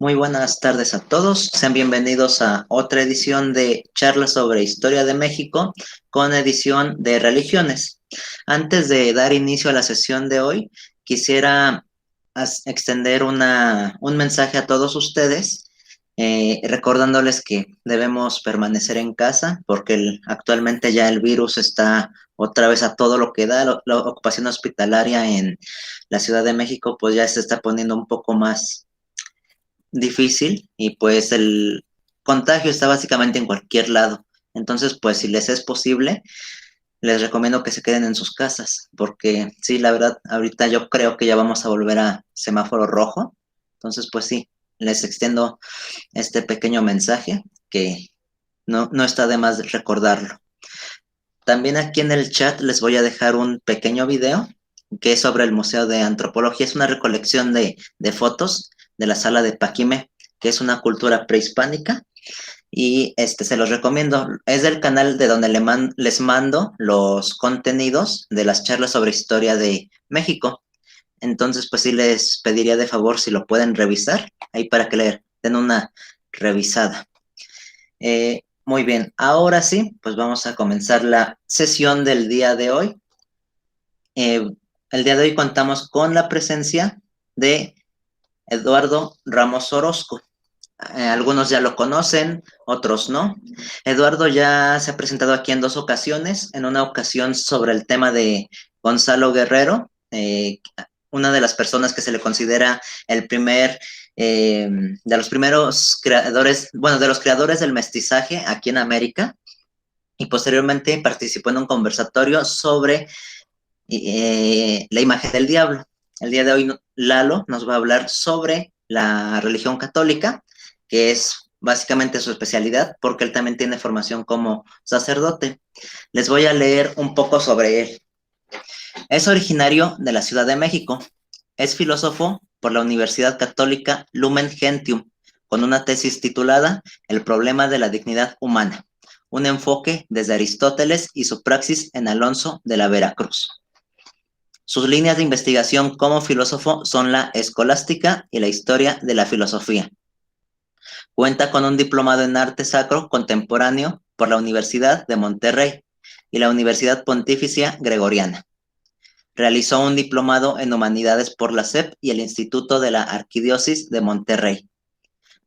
Muy buenas tardes a todos. Sean bienvenidos a otra edición de Charlas sobre Historia de México con edición de religiones. Antes de dar inicio a la sesión de hoy, quisiera extender un mensaje a todos ustedes, recordándoles que debemos permanecer en casa porque actualmente ya el virus está otra vez a todo lo que da. La ocupación hospitalaria en la Ciudad de México pues ya se está poniendo un poco más difícil y pues el contagio está básicamente en cualquier lado. Entonces, pues si les es posible, les recomiendo que se queden en sus casas, porque sí, la verdad, ahorita yo creo que ya vamos a volver a semáforo rojo. Entonces, pues sí, les extiendo este pequeño mensaje que no está de más recordarlo. También aquí en el chat les voy a dejar un pequeño video que es sobre el Museo de Antropología. Es una recolección de fotos de la sala de Paquime, que es una cultura prehispánica. Y se los recomiendo. Es del canal de donde les mando los contenidos de las charlas sobre historia de México. Entonces, pues sí les pediría de favor si lo pueden revisar, ahí para que le den una revisada. Muy bien, ahora sí, pues vamos a comenzar la sesión del día de hoy. El día de hoy contamos con la presencia de Eduardo Ramos Orozco. Algunos ya lo conocen, otros no. Eduardo ya se ha presentado aquí en dos ocasiones, en una ocasión sobre el tema de Gonzalo Guerrero, una de las personas que se le considera el de los primeros creadores, bueno, de los creadores del mestizaje aquí en América, y posteriormente participó en un conversatorio sobre la imagen del diablo. El día de hoy Lalo nos va a hablar sobre la religión católica, que es básicamente su especialidad, porque él también tiene formación como sacerdote. Les voy a leer un poco sobre él. Es originario de la Ciudad de México. Es filósofo por la Universidad Católica Lumen Gentium, con una tesis titulada El problema de la dignidad humana, un enfoque desde Aristóteles y su praxis en Alonso de la Veracruz. Sus líneas de investigación como filósofo son la escolástica y la historia de la filosofía. Cuenta con un diplomado en arte sacro contemporáneo por la Universidad de Monterrey y la Universidad Pontificia Gregoriana. Realizó un diplomado en humanidades por la SEP y el Instituto de la Arquidiócesis de Monterrey.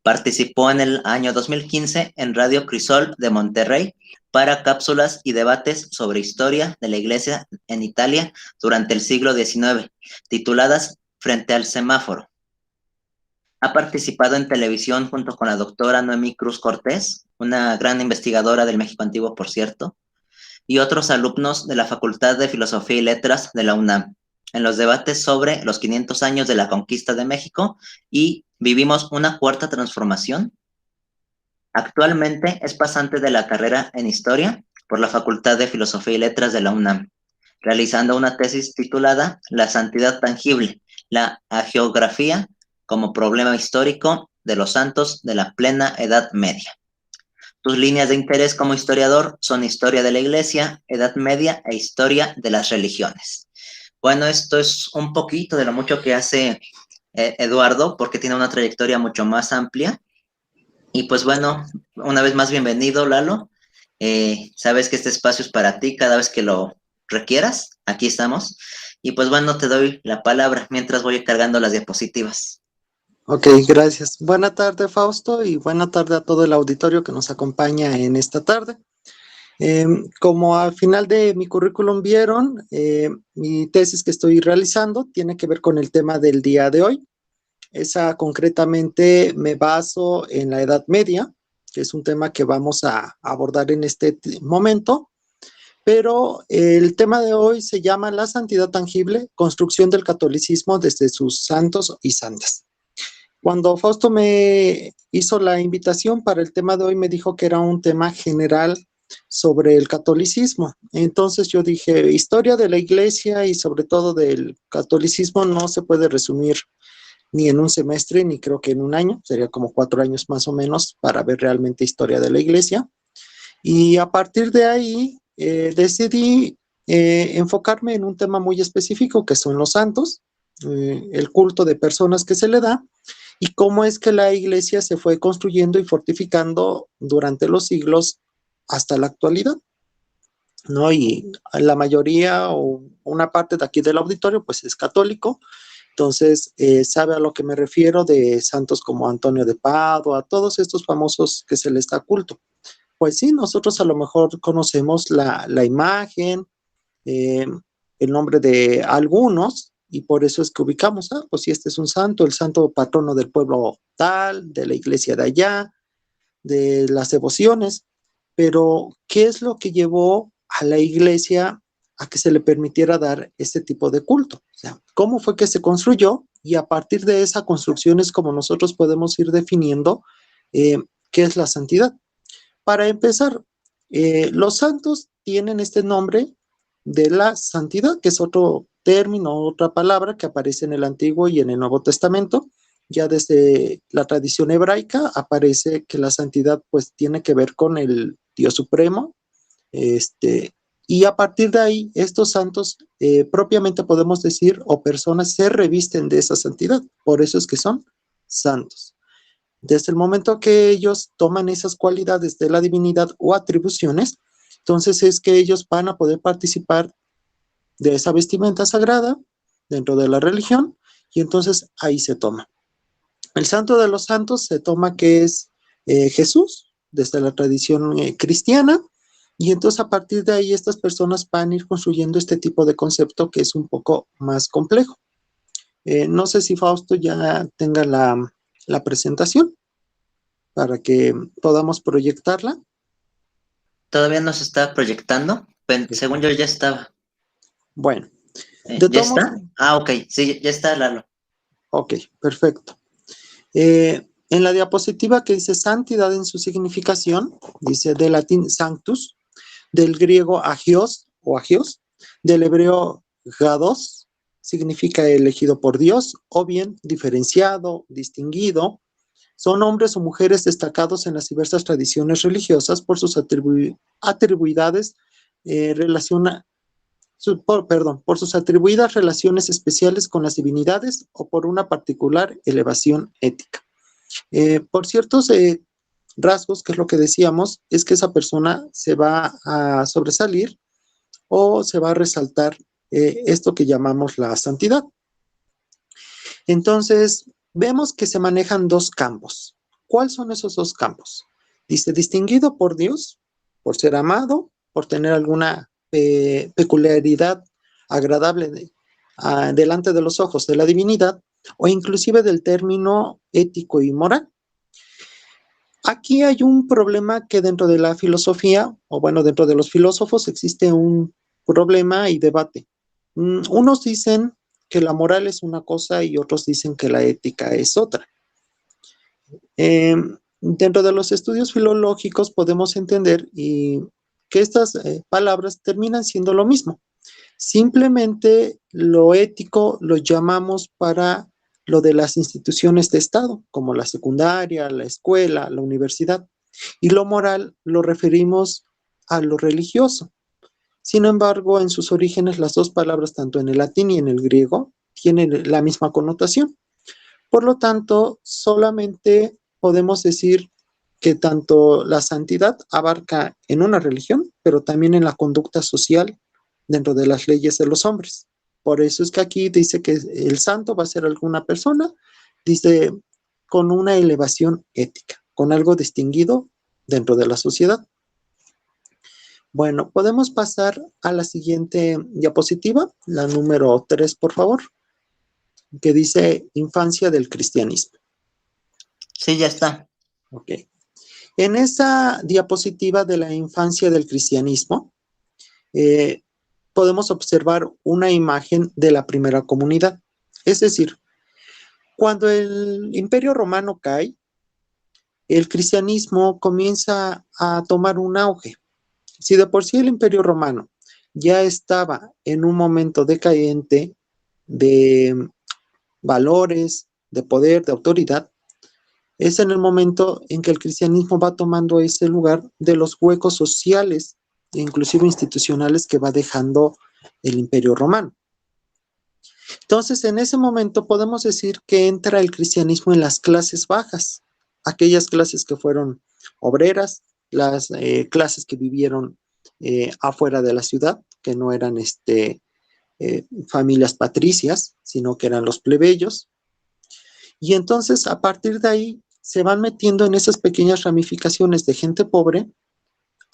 Participó en el año 2015 en Radio Crisol de Monterrey para cápsulas y debates sobre historia de la Iglesia en Italia durante el siglo XIX, tituladas Frente al semáforo. Ha participado en televisión junto con la doctora Noemí Cruz Cortés, una gran investigadora del México Antiguo, por cierto, y otros alumnos de la Facultad de Filosofía y Letras de la UNAM, en los debates sobre los 500 años de la conquista de México y Vivimos una cuarta transformación. Actualmente es pasante de la carrera en Historia por la Facultad de Filosofía y Letras de la UNAM, realizando una tesis titulada La santidad tangible, la hagiografía como problema histórico de los santos de la plena Edad Media. Sus líneas de interés como historiador son historia de la Iglesia, Edad Media e historia de las religiones. Bueno, esto es un poquito de lo mucho que hace Eduardo, porque tiene una trayectoria mucho más amplia. Y pues bueno, una vez más bienvenido, Lalo. Sabes que este espacio es para ti cada vez que lo requieras. Aquí estamos. Y pues bueno, te doy la palabra mientras voy cargando las diapositivas. Ok, gracias. Buena tarde, Fausto, y buena tarde a todo el auditorio que nos acompaña en esta tarde. Como al final de mi currículum vieron, mi tesis que estoy realizando tiene que ver con el tema del día de hoy. Esa concretamente me baso en la Edad Media, que es un tema que vamos a abordar en este momento, pero el tema de hoy se llama La santidad tangible, construcción del catolicismo desde sus santos y santas. Cuando Fausto me hizo la invitación para el tema de hoy, me dijo que era un tema general sobre el catolicismo. Entonces yo dije, historia de la iglesia y sobre todo del catolicismo no se puede resumir ni en un semestre, ni creo que en un año, sería como 4 años más o menos para ver realmente historia de la iglesia. Y a partir de ahí decidí enfocarme en un tema muy específico que son los santos, el culto de personas que se le da, y cómo es que la iglesia se fue construyendo y fortificando durante los siglos hasta la actualidad, ¿no? Y la mayoría o una parte de aquí del auditorio pues es católico, entonces sabe a lo que me refiero de santos como Antonio de Padua, a todos estos famosos que se les da culto. Pues sí, nosotros a lo mejor conocemos la imagen, eh, el nombre de algunos, y por eso es que ubicamos, pues si este es un santo, el santo patrono del pueblo tal, de la iglesia de allá, de las devociones, pero ¿qué es lo que llevó a la iglesia a que se le permitiera dar este tipo de culto? O sea, ¿cómo fue que se construyó? Y a partir de esa construcción es como nosotros podemos ir definiendo eh, qué es la santidad. Para empezar, los santos tienen este nombre de la santidad, que es otro término, otra palabra que aparece en el Antiguo y en el Nuevo Testamento. Ya desde la tradición hebraica aparece que la santidad pues tiene que ver con el Dios Supremo, y a partir de ahí estos santos propiamente podemos decir o personas se revisten de esa santidad, por eso es que son santos. Desde el momento que ellos toman esas cualidades de la divinidad o atribuciones, entonces es que ellos van a poder participar de esa vestimenta sagrada dentro de la religión y entonces ahí se toma. El santo de los santos se toma que es Jesús, desde la tradición cristiana, y entonces a partir de ahí estas personas van a ir construyendo este tipo de concepto que es un poco más complejo. No sé si Fausto ya tenga la presentación para que podamos proyectarla. Todavía no se está proyectando. Según yo ya estaba. Bueno, de ¿Ya todos, está? Ah, ok. Sí, ya está, Lalo. ok, perfecto. En la diapositiva que dice santidad en su significación, dice del latín sanctus, del griego agios o agios, del hebreo gados, significa elegido por Dios, o bien diferenciado, distinguido. Son hombres o mujeres destacados en las diversas tradiciones religiosas por sus atribuidades por sus atribuidas relaciones especiales con las divinidades o por una particular elevación ética. Por ciertos rasgos, que es lo que decíamos, es que esa persona se va a sobresalir o se va a resaltar esto que llamamos la santidad. Entonces, vemos que se manejan dos campos. ¿Cuáles son esos dos campos? Dice, distinguido por Dios, por ser amado, por tener alguna peculiaridad agradable delante de los ojos de la divinidad, o inclusive del término ético y moral. Aquí hay un problema que dentro de la filosofía, o bueno, dentro de los filósofos existe un problema y debate. Unos dicen que la moral es una cosa y otros dicen que la ética es otra. Dentro de los estudios filológicos podemos entender que estas palabras terminan siendo lo mismo. Simplemente lo ético lo llamamos para lo de las instituciones de Estado, como la secundaria, la escuela, la universidad, y lo moral lo referimos a lo religioso. Sin embargo, en sus orígenes las dos palabras, tanto en el latín y en el griego, tienen la misma connotación. Por lo tanto, solamente podemos decir que tanto la santidad abarca en una religión, pero también en la conducta social dentro de las leyes de los hombres. Por eso es que aquí dice que el santo va a ser alguna persona, dice, con una elevación ética, con algo distinguido dentro de la sociedad. Bueno, podemos pasar a la siguiente diapositiva, la número 3, por favor, que dice infancia del cristianismo. Sí, ya está. Ok. En esa diapositiva de la infancia del cristianismo, podemos observar una imagen de la primera comunidad. Es decir, cuando el Imperio Romano cae, el cristianismo comienza a tomar un auge. Si de por sí el Imperio Romano ya estaba en un momento decadente de valores, de poder, de autoridad, es en el momento en que el cristianismo va tomando ese lugar de los huecos sociales e inclusive institucionales que va dejando el Imperio Romano. Entonces, en ese momento podemos decir que entra el cristianismo en las clases bajas, aquellas clases que fueron obreras, las clases que vivieron afuera de la ciudad, que no eran familias patricias, sino que eran los plebeyos. Y entonces, a partir de ahí, se van metiendo en esas pequeñas ramificaciones de gente pobre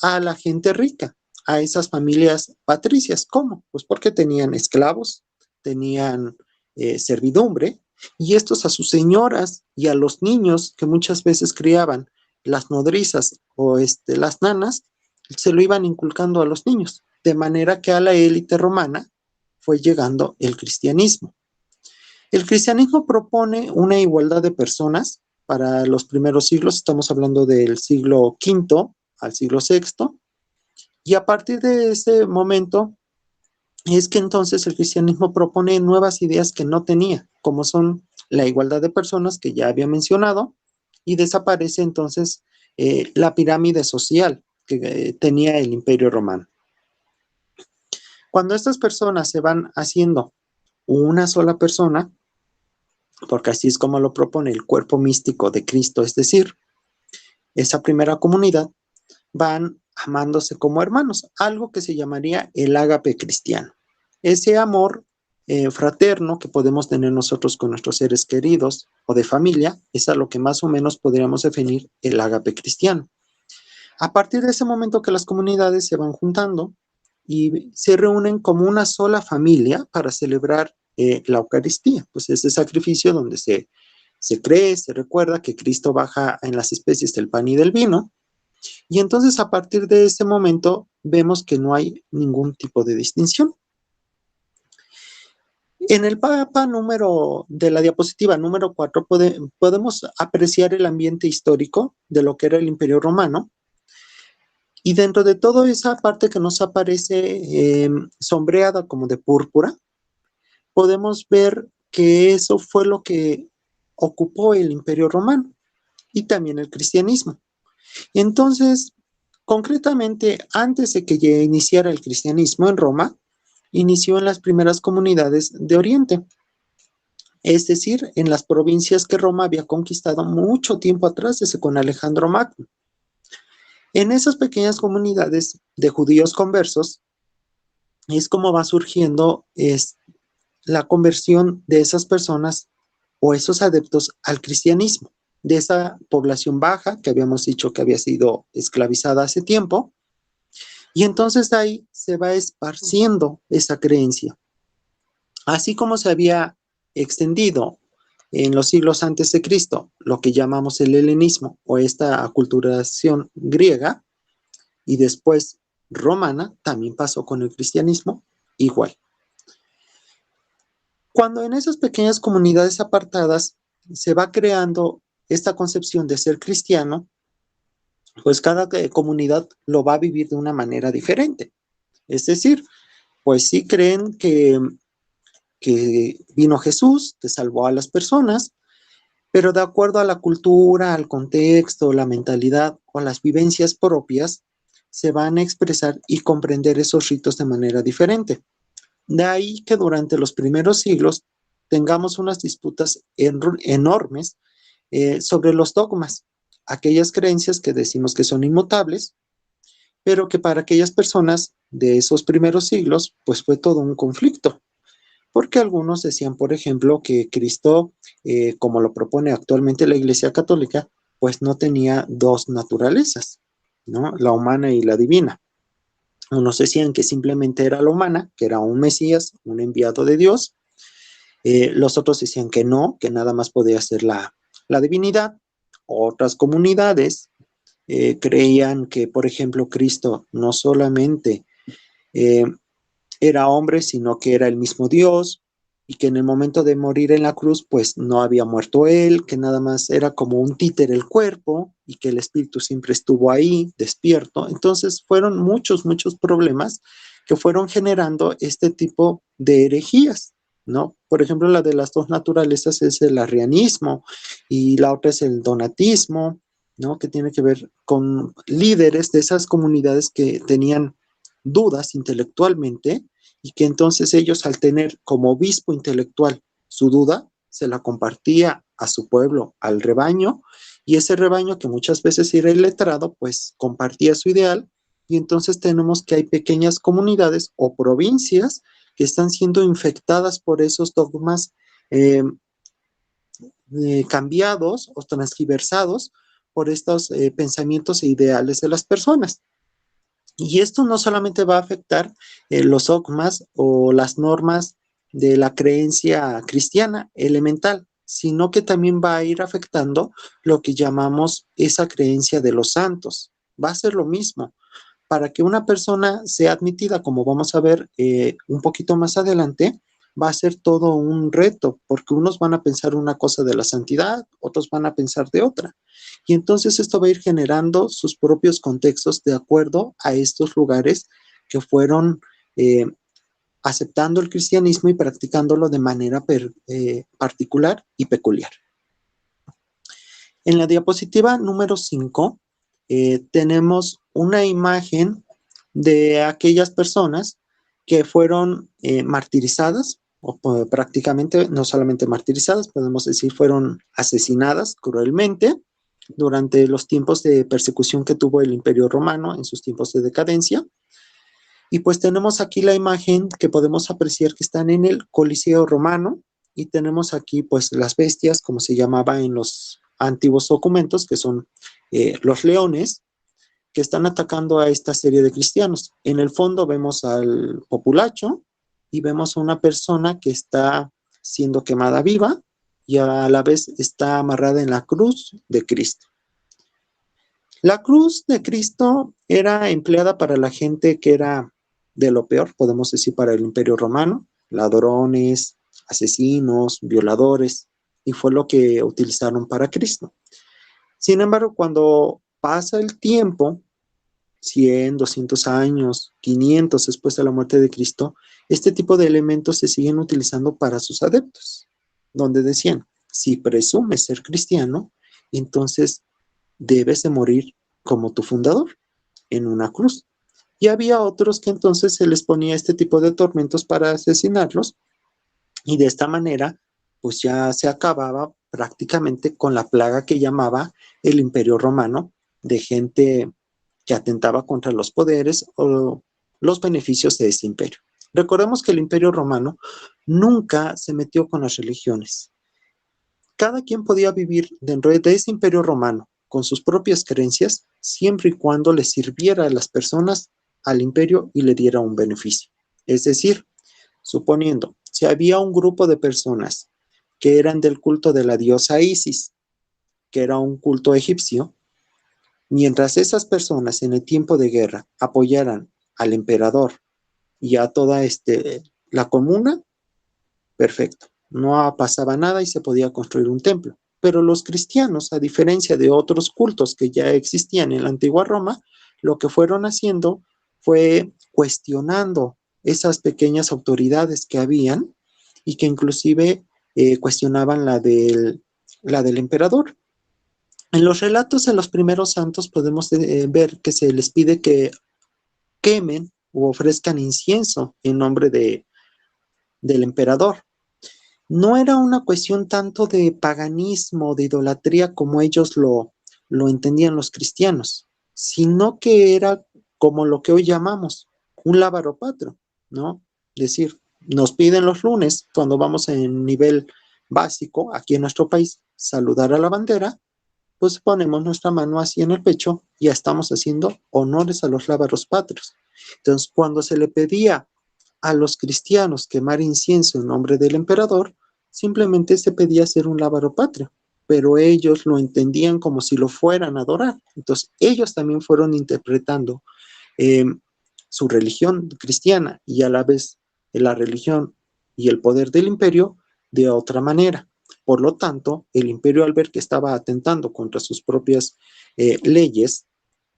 a la gente rica, a esas familias patricias. ¿Cómo? Pues porque tenían esclavos, tenían servidumbre, y estos a sus señoras y a los niños que muchas veces criaban las nodrizas o las nanas, se lo iban inculcando a los niños, de manera que a la élite romana fue llegando el cristianismo. El cristianismo propone una igualdad de personas para los primeros siglos, estamos hablando del siglo V al siglo VI, y a partir de ese momento es que entonces el cristianismo propone nuevas ideas que no tenía, como son la igualdad de personas que ya había mencionado, y desaparece entonces la pirámide social que tenía el Imperio Romano. Cuando estas personas se van haciendo una sola persona, porque así es como lo propone el cuerpo místico de Cristo, es decir, esa primera comunidad, van amándose como hermanos, algo que se llamaría el ágape cristiano. Ese amor fraterno que podemos tener nosotros con nuestros seres queridos o de familia, es a lo que más o menos podríamos definir el ágape cristiano. A partir de ese momento que las comunidades se van juntando y se reúnen como una sola familia para celebrar la Eucaristía, pues ese sacrificio donde se cree, se recuerda que Cristo baja en las especies del pan y del vino, y entonces a partir de ese momento vemos que no hay ningún tipo de distinción. En el Papa número de la diapositiva número 4 podemos apreciar el ambiente histórico de lo que era el Imperio Romano, y dentro de toda esa parte que nos aparece sombreada como de púrpura, podemos ver que eso fue lo que ocupó el Imperio Romano y también el cristianismo. Entonces, concretamente, antes de que iniciara el cristianismo en Roma, inició en las primeras comunidades de Oriente, es decir, en las provincias que Roma había conquistado mucho tiempo atrás, desde con Alejandro Magno. En esas pequeñas comunidades de judíos conversos es como va surgiendo la conversión de esas personas o esos adeptos al cristianismo, de esa población baja que habíamos dicho que había sido esclavizada hace tiempo, y entonces de ahí se va esparciendo esa creencia. Así como se había extendido en los siglos antes de Cristo lo que llamamos el helenismo o esta aculturación griega, y después romana, también pasó con el cristianismo igual. Cuando en esas pequeñas comunidades apartadas se va creando esta concepción de ser cristiano, pues cada comunidad lo va a vivir de una manera diferente. Es decir, pues sí creen que vino Jesús, que salvó a las personas, pero de acuerdo a la cultura, al contexto, la mentalidad o las vivencias propias, se van a expresar y comprender esos ritos de manera diferente. De ahí que durante los primeros siglos tengamos unas disputas enormes sobre los dogmas, aquellas creencias que decimos que son inmutables, pero que para aquellas personas de esos primeros siglos, pues fue todo un conflicto, porque algunos decían, por ejemplo, que Cristo, como lo propone actualmente la Iglesia Católica, pues no tenía dos naturalezas, ¿no? La humana y la divina. Unos decían que simplemente era la humana, que era un Mesías, un enviado de Dios. Los otros decían que no, que nada más podía ser la divinidad. Otras comunidades creían que, por ejemplo, Cristo no solamente eh, era hombre, sino que era el mismo Dios, y que en el momento de morir en la cruz, pues no había muerto él, que nada más era como un títere el cuerpo, y que el espíritu siempre estuvo ahí, despierto. Entonces fueron muchos problemas que fueron generando este tipo de herejías, ¿no? Por ejemplo, la de las dos naturalezas es el arrianismo, y la otra es el donatismo, ¿no? Que tiene que ver con líderes de esas comunidades que tenían dudas intelectualmente y que entonces ellos, al tener como obispo intelectual su duda, se la compartía a su pueblo, al rebaño, y ese rebaño, que muchas veces era iletrado, pues compartía su ideal, y entonces tenemos que hay pequeñas comunidades o provincias que están siendo infectadas por esos dogmas cambiados o transgiversados por estos pensamientos e ideales de las personas. Y esto no solamente va a afectar los dogmas o las normas de la creencia cristiana elemental, sino que también va a ir afectando lo que llamamos esa creencia de los santos. Va a ser lo mismo. Para que una persona sea admitida, como vamos a ver un poquito más adelante, va a ser todo un reto, porque unos van a pensar una cosa de la santidad, otros van a pensar de otra. Y entonces esto va a ir generando sus propios contextos de acuerdo a estos lugares que fueron aceptando el cristianismo y practicándolo de manera particular y peculiar. En la diapositiva número 5 tenemos una imagen de aquellas personas que fueron martirizadas, o prácticamente no solamente martirizadas, podemos decir fueron asesinadas cruelmente durante los tiempos de persecución que tuvo el Imperio Romano en sus tiempos de decadencia. Y pues tenemos aquí la imagen que podemos apreciar que están en el Coliseo Romano, y tenemos aquí pues las bestias, como se llamaba en los antiguos documentos, que son los leones, que están atacando a esta serie de cristianos. En el fondo vemos al populacho y vemos a una persona que está siendo quemada viva y a la vez está amarrada en la cruz de Cristo. La cruz de Cristo era empleada para la gente que era de lo peor, podemos decir, para el Imperio Romano, ladrones, asesinos, violadores, y fue lo que utilizaron para Cristo. Sin embargo, cuando pasa el tiempo, 100, 200 años, 500 después de la muerte de Cristo, este tipo de elementos se siguen utilizando para sus adeptos, donde decían, si presumes ser cristiano, entonces debes de morir como tu fundador, en una cruz. Y había otros que entonces se les ponía este tipo de tormentos para asesinarlos, y de esta manera, pues ya se acababa prácticamente con la plaga que llamaba el Imperio Romano, de gente que atentaba contra los poderes o los beneficios de este imperio. Recordemos que el Imperio Romano nunca se metió con las religiones. Cada quien podía vivir dentro de ese Imperio Romano con sus propias creencias, siempre y cuando le sirviera a las personas, al imperio, y le diera un beneficio. Es decir, suponiendo, si había un grupo de personas que eran del culto de la diosa Isis, que era un culto egipcio, mientras esas personas en el tiempo de guerra apoyaran al emperador y a toda la comuna, perfecto, no pasaba nada y se podía construir un templo. Pero los cristianos, a diferencia de otros cultos que ya existían en la antigua Roma, lo que fueron haciendo fue cuestionando esas pequeñas autoridades que habían y que inclusive cuestionaban la del emperador. En los relatos de los primeros santos podemos ver que se les pide que quemen o ofrezcan incienso en nombre del emperador. No era una cuestión tanto de paganismo, de idolatría como ellos lo entendían los cristianos, sino que era como lo que hoy llamamos un lábaro patrio, ¿no? Es decir, nos piden los lunes, cuando vamos en nivel básico aquí en nuestro país, saludar a la bandera, pues ponemos nuestra mano así en el pecho y ya estamos haciendo honores a los lábaros patrios. Entonces, cuando se le pedía a los cristianos quemar incienso en nombre del emperador, simplemente se pedía hacer un lábaro patrio, pero ellos lo entendían como si lo fueran a adorar. Entonces, ellos también fueron interpretando su religión cristiana y a la vez la religión y el poder del imperio de otra manera. Por lo tanto, el imperio, al ver que estaba atentando contra sus propias leyes,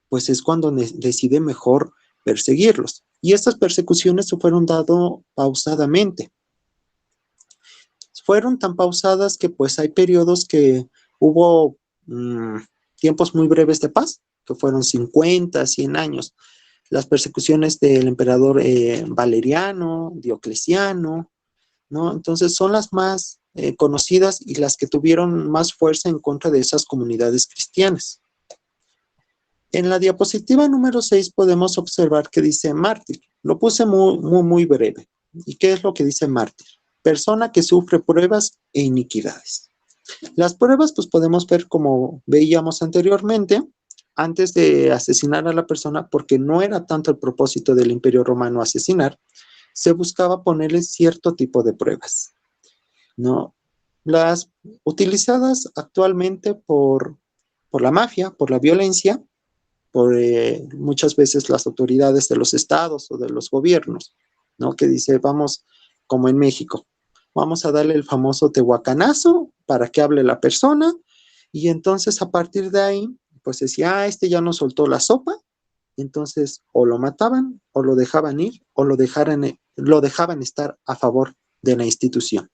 pues es cuando decide mejor perseguirlos. Y estas persecuciones se fueron dando pausadamente. Fueron tan pausadas que pues hay periodos que hubo tiempos muy breves de paz, que fueron 50, 100 años. las persecuciones del emperador Valeriano, Diocleciano, ¿no? Entonces son las más conocidas y las que tuvieron más fuerza en contra de esas comunidades cristianas. En la diapositiva número 6 podemos observar que dice mártir. Lo puse muy breve. ¿Y qué es lo que dice mártir? Persona que sufre pruebas e iniquidades. Las pruebas, pues podemos ver como veíamos anteriormente, antes de asesinar a la persona, porque no era tanto el propósito del Imperio Romano asesinar, se buscaba ponerle cierto tipo de pruebas, ¿no? Las utilizadas actualmente por la mafia, por la violencia, por muchas veces las autoridades de los estados o de los gobiernos, ¿no? Que dice, vamos, como en México, vamos a darle el famoso tehuacanazo para que hable la persona, y entonces a partir de ahí, pues decía, este ya no soltó la sopa, entonces o lo mataban, o lo dejaban ir, o lo dejaban estar a favor de la institución.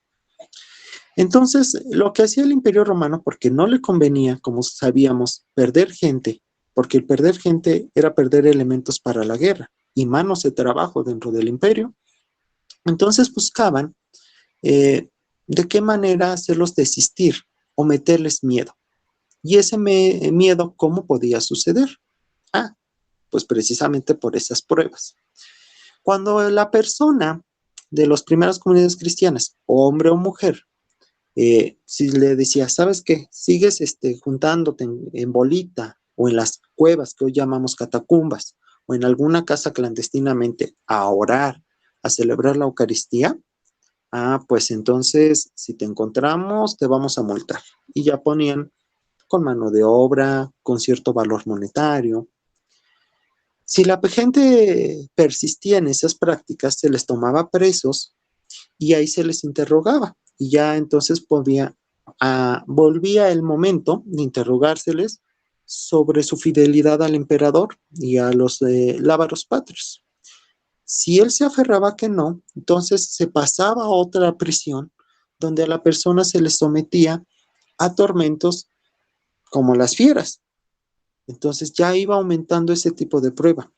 Entonces, lo que hacía el Imperio Romano, porque no le convenía, como sabíamos, perder gente, porque el perder gente era perder elementos para la guerra y manos de trabajo dentro del imperio, entonces buscaban de qué manera hacerlos desistir o meterles miedo. Y ese miedo, ¿cómo podía suceder? Pues precisamente por esas pruebas. Cuando la persona de las primeras comunidades cristianas, hombre o mujer, si le decía, ¿sabes qué? Sigues juntándote en bolita o en las cuevas que hoy llamamos catacumbas o en alguna casa clandestinamente a orar, a celebrar la Eucaristía, pues entonces si te encontramos te vamos a multar. Y ya ponían con mano de obra, con cierto valor monetario. Si la gente persistía en esas prácticas, se les tomaba presos y ahí se les interrogaba. Y ya entonces volvía el momento de interrogárseles sobre su fidelidad al emperador y a los lábaros patrios. Si él se aferraba que no, entonces se pasaba a otra prisión donde a la persona se le sometía a tormentos como las fieras. Entonces ya iba aumentando ese tipo de prueba.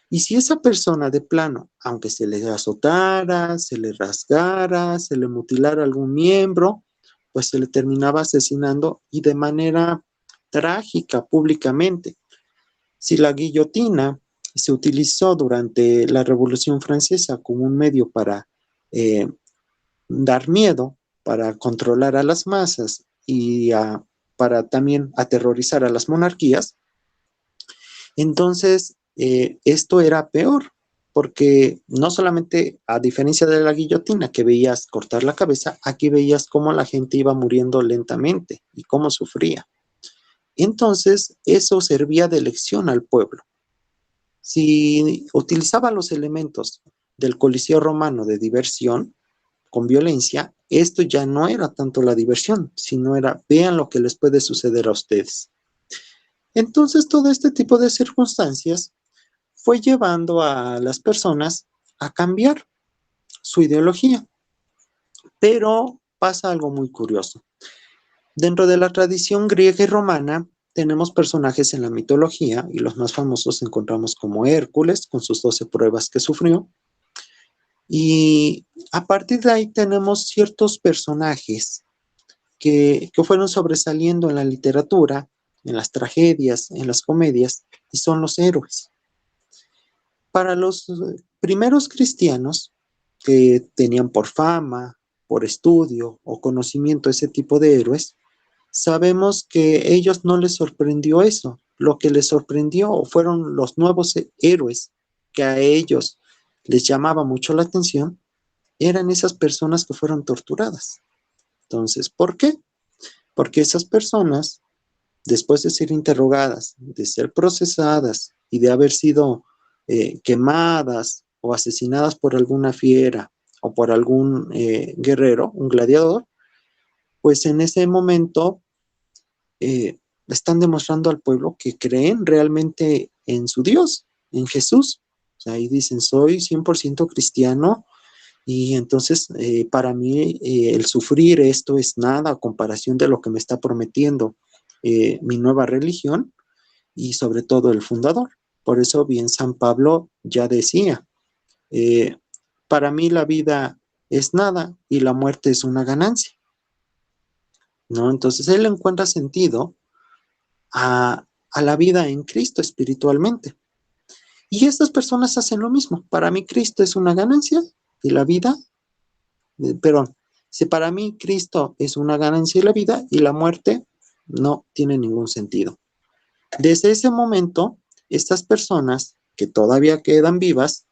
Y si esa persona de plano, aunque se le azotara, se le rasgara, se le mutilara algún miembro, pues se le terminaba asesinando y de manera trágica públicamente. Si la guillotina se utilizó durante la Revolución Francesa como un medio para dar miedo, para controlar a las masas y para también aterrorizar a las monarquías, entonces esto era peor, porque no solamente, a diferencia de la guillotina que veías cortar la cabeza, aquí veías cómo la gente iba muriendo lentamente y cómo sufría. Entonces eso servía de lección al pueblo. Si utilizaba los elementos del Coliseo romano de diversión con violencia, esto ya no era tanto la diversión, sino era, vean lo que les puede suceder a ustedes. Entonces todo este tipo de circunstancias fue llevando a las personas a cambiar su ideología. Pero pasa algo muy curioso. Dentro de la tradición griega y romana tenemos personajes en la mitología y los más famosos encontramos como Hércules con sus 12 pruebas que sufrió. Y a partir de ahí tenemos ciertos personajes que fueron sobresaliendo en la literatura, en las tragedias, en las comedias, y son los héroes. Para los primeros cristianos que tenían por fama, por estudio o conocimiento ese tipo de héroes, sabemos que ellos no les sorprendió eso. Lo que les sorprendió fueron los nuevos héroes que a ellos les llamaba mucho la atención, eran esas personas que fueron torturadas. Entonces, ¿por qué? Porque esas personas, después de ser interrogadas, de ser procesadas y de haber sido quemadas o asesinadas por alguna fiera o por algún guerrero, un gladiador, pues en ese momento están demostrando al pueblo que creen realmente en su Dios, en Jesús. O sea, ahí dicen, soy 100% cristiano y entonces para mí el sufrir esto es nada a comparación de lo que me está prometiendo mi nueva religión y sobre todo el fundador. Por eso bien San Pablo ya decía, para mí la vida es nada y la muerte es una ganancia, ¿no? Entonces él encuentra sentido a la vida en Cristo espiritualmente. Y estas personas hacen lo mismo. Para mí Cristo es una ganancia y la vida, perdón, si para mí Cristo es una ganancia y la vida y la muerte no tiene ningún sentido. Desde ese momento, estas personas que todavía quedan vivas,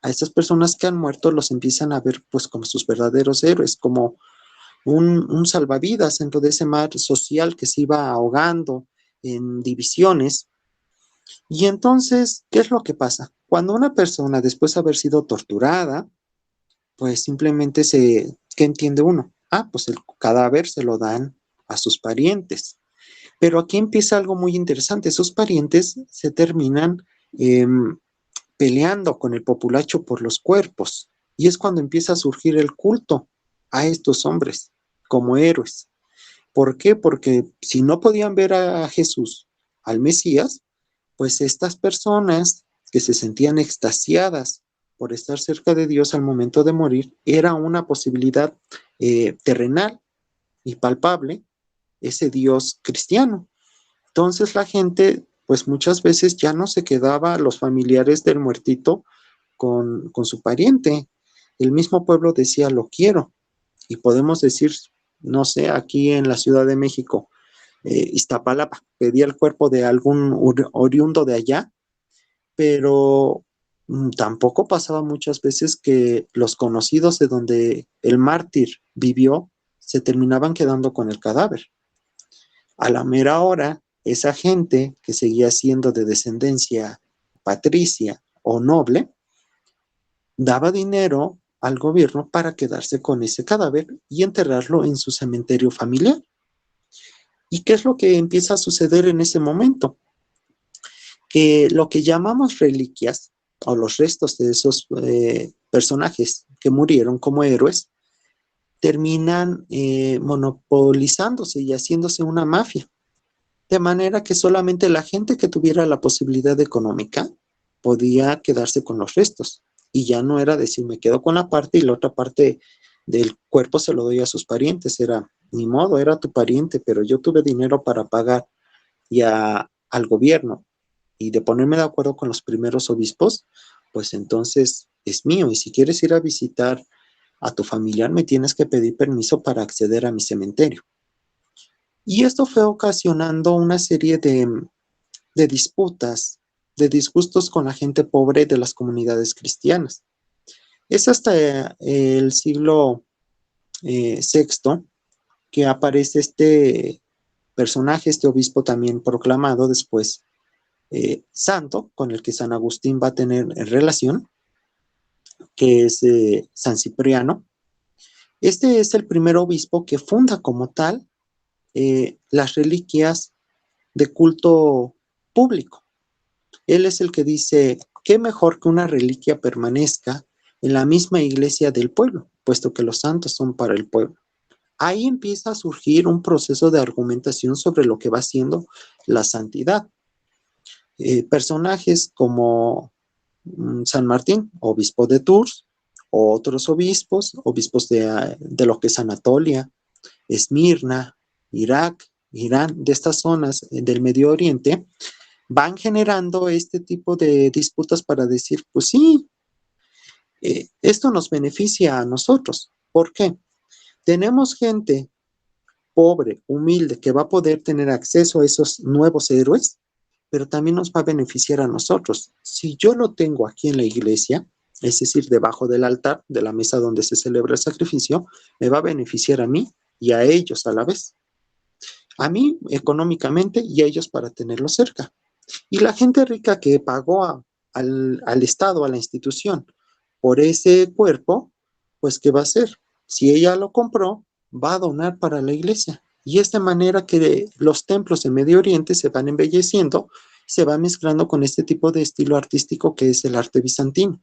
a estas personas que han muerto los empiezan a ver pues como sus verdaderos héroes, como un salvavidas dentro de ese mar social que se iba ahogando en divisiones. Y entonces, ¿qué es lo que pasa? Cuando una persona, después de haber sido torturada, pues simplemente ¿qué entiende uno? Ah, pues el cadáver se lo dan a sus parientes. Pero aquí empieza algo muy interesante. Sus parientes se terminan eh, peleando con el populacho por los cuerpos. Y es cuando empieza a surgir el culto a estos hombres como héroes. ¿Por qué? Porque si no podían ver a Jesús, al Mesías, pues estas personas que se sentían extasiadas por estar cerca de Dios al momento de morir, era una posibilidad terrenal y palpable, ese Dios cristiano. Entonces la gente, pues muchas veces ya no se quedaba los familiares del muertito con su pariente. El mismo pueblo decía, lo quiero. Y podemos decir, no sé, aquí en la Ciudad de México, Iztapalapa, pedía el cuerpo de algún oriundo de allá, pero tampoco pasaba muchas veces que los conocidos de donde el mártir vivió se terminaban quedando con el cadáver. A la mera hora, esa gente que seguía siendo de descendencia patricia o noble, daba dinero al gobierno para quedarse con ese cadáver y enterrarlo en su cementerio familiar. ¿Y qué es lo que empieza a suceder en ese momento? Que lo que llamamos reliquias o los restos de esos personajes que murieron como héroes terminan monopolizándose y haciéndose una mafia. De manera que solamente la gente que tuviera la posibilidad económica podía quedarse con los restos. Y ya no era decir, me quedo con la parte y la otra parte del cuerpo se lo doy a sus parientes. Era, ni modo, era tu pariente, pero yo tuve dinero para pagar ya al gobierno y de ponerme de acuerdo con los primeros obispos, pues entonces es mío. Y si quieres ir a visitar a tu familiar, me tienes que pedir permiso para acceder a mi cementerio. Y esto fue ocasionando una serie de disputas, de disgustos con la gente pobre de las comunidades cristianas. Es hasta el siglo VI que aparece este personaje, este obispo también proclamado después santo, con el que San Agustín va a tener relación, que es San Cipriano. Este es el primer obispo que funda como tal las reliquias de culto público. Él es el que dice, qué mejor que una reliquia permanezca en la misma iglesia del pueblo, puesto que los santos son para el pueblo. Ahí empieza a surgir un proceso de argumentación sobre lo que va siendo la santidad. Personajes como San Martín, obispo de Tours, o otros obispos de lo que es Anatolia, Esmirna, Irak, Irán, de estas zonas del Medio Oriente, van generando este tipo de disputas para decir, pues sí, esto nos beneficia a nosotros. ¿Por qué? Tenemos gente pobre, humilde, que va a poder tener acceso a esos nuevos héroes, pero también nos va a beneficiar a nosotros. Si yo lo tengo aquí en la iglesia, es decir, debajo del altar, de la mesa donde se celebra el sacrificio, me va a beneficiar a mí y a ellos a la vez. A mí económicamente y a ellos para tenerlos cerca. Y la gente rica que pagó al Estado, a la institución, por ese cuerpo, pues ¿qué va a hacer? Si ella lo compró, va a donar para la iglesia. Y es de manera que los templos en Medio Oriente se van embelleciendo, se va mezclando con este tipo de estilo artístico que es el arte bizantino.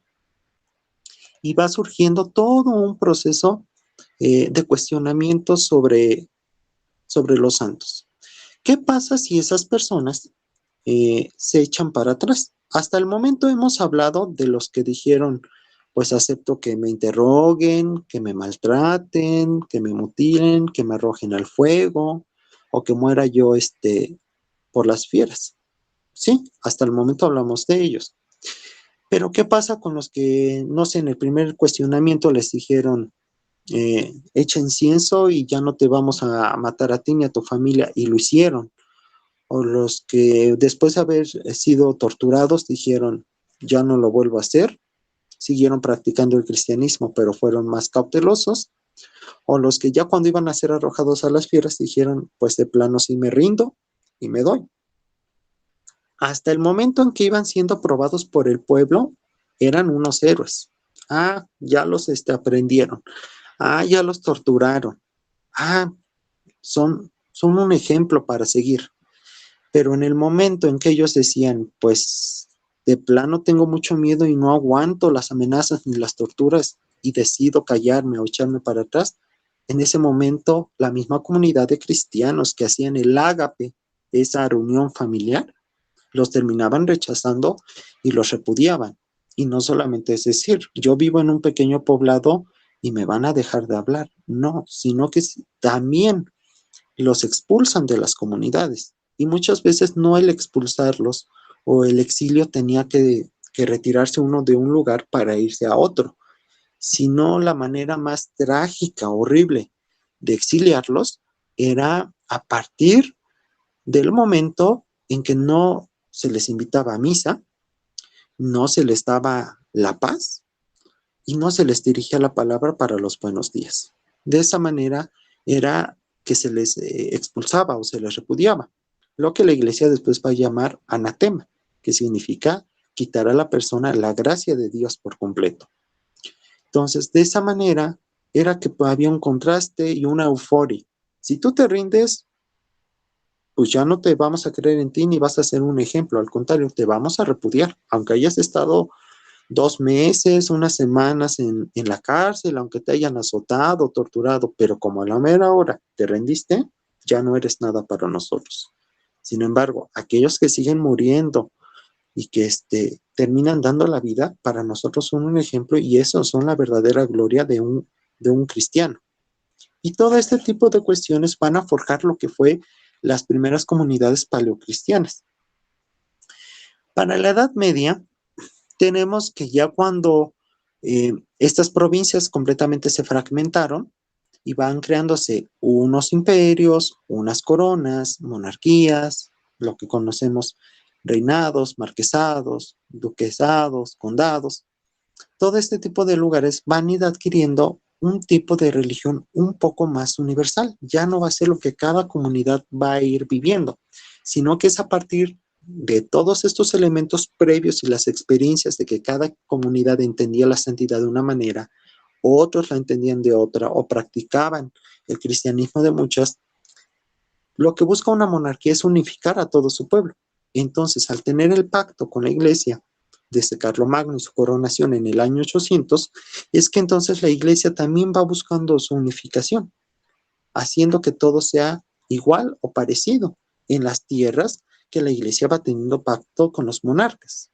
Y va surgiendo todo un proceso de cuestionamiento sobre los santos. ¿Qué pasa si esas personas se echan para atrás? hasta el momento hemos hablado de los que dijeron, pues acepto que me interroguen, que me maltraten, que me mutilen, que me arrojen al fuego o que muera yo por las fieras. Sí, hasta el momento hablamos de ellos. Pero ¿qué pasa con los que, no sé, en el primer cuestionamiento les dijeron, echa incienso y ya no te vamos a matar a ti ni a tu familia, y lo hicieron? O los que después de haber sido torturados dijeron, ya no lo vuelvo a hacer, siguieron practicando el cristianismo, pero fueron más cautelosos. O los que ya cuando iban a ser arrojados a las fieras dijeron, pues de plano sí me rindo y me doy. Hasta el momento en que iban siendo probados por el pueblo, eran unos héroes. Ah, ya los aprendieron. Ah, ya los torturaron. Ah, son un ejemplo para seguir. Pero en el momento en que ellos decían, pues de plano tengo mucho miedo y no aguanto las amenazas ni las torturas y decido callarme o echarme para atrás, en ese momento la misma comunidad de cristianos que hacían el ágape, esa reunión familiar, los terminaban rechazando y los repudiaban. Y no solamente es decir, yo vivo en un pequeño poblado y me van a dejar de hablar. No, sino que también los expulsan de las comunidades. Y muchas veces no el expulsarlos o el exilio tenía que retirarse uno de un lugar para irse a otro, sino la manera más trágica, horrible de exiliarlos era a partir del momento en que no se les invitaba a misa, no se les daba la paz y no se les dirigía la palabra para los buenos días. De esa manera era que se les expulsaba o se les repudiaba, lo que la iglesia después va a llamar anatema, que significa quitar a la persona la gracia de Dios por completo. Entonces, de esa manera era que había un contraste y una euforia. Si tú te rindes, pues ya no te vamos a creer en ti ni vas a ser un ejemplo, al contrario, te vamos a repudiar, aunque hayas estado 2 meses, unas semanas en la cárcel, aunque te hayan azotado, torturado, pero como a la mera hora te rendiste, ya no eres nada para nosotros. Sin embargo, aquellos que siguen muriendo y que terminan dando la vida, para nosotros son un ejemplo y eso son la verdadera gloria de un cristiano. Y todo este tipo de cuestiones van a forjar lo que fue las primeras comunidades paleocristianas. Para la Edad Media, tenemos que ya cuando estas provincias completamente se fragmentaron y van creándose unos imperios, unas coronas, monarquías, lo que conocemos reinados, marquesados, duquesados, condados, todo este tipo de lugares van a ir adquiriendo un tipo de religión un poco más universal. Ya no va a ser lo que cada comunidad va a ir viviendo, sino que es a partir de todos estos elementos previos y las experiencias de que cada comunidad entendía la santidad de una manera, otros la entendían de otra o practicaban el cristianismo de muchas, lo que busca una monarquía es unificar a todo su pueblo. Entonces, al tener el pacto con la iglesia desde Carlomagno y su coronación en el año 800, es que entonces la iglesia también va buscando su unificación, haciendo que todo sea igual o parecido en las tierras que la iglesia va teniendo pacto con los monarcas.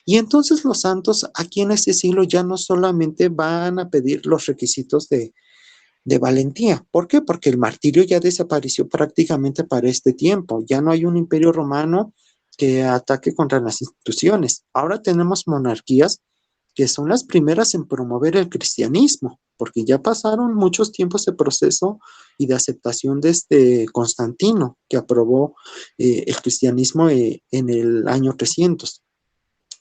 Y entonces los santos aquí en este siglo ya no solamente van a pedir los requisitos de valentía. ¿Por qué? Porque el martirio ya desapareció prácticamente para este tiempo. Ya no hay un imperio romano que ataque contra las instituciones. Ahora tenemos monarquías que son las primeras en promover el cristianismo, porque ya pasaron muchos tiempos de proceso y de aceptación de Constantino, que aprobó el cristianismo en el año 300.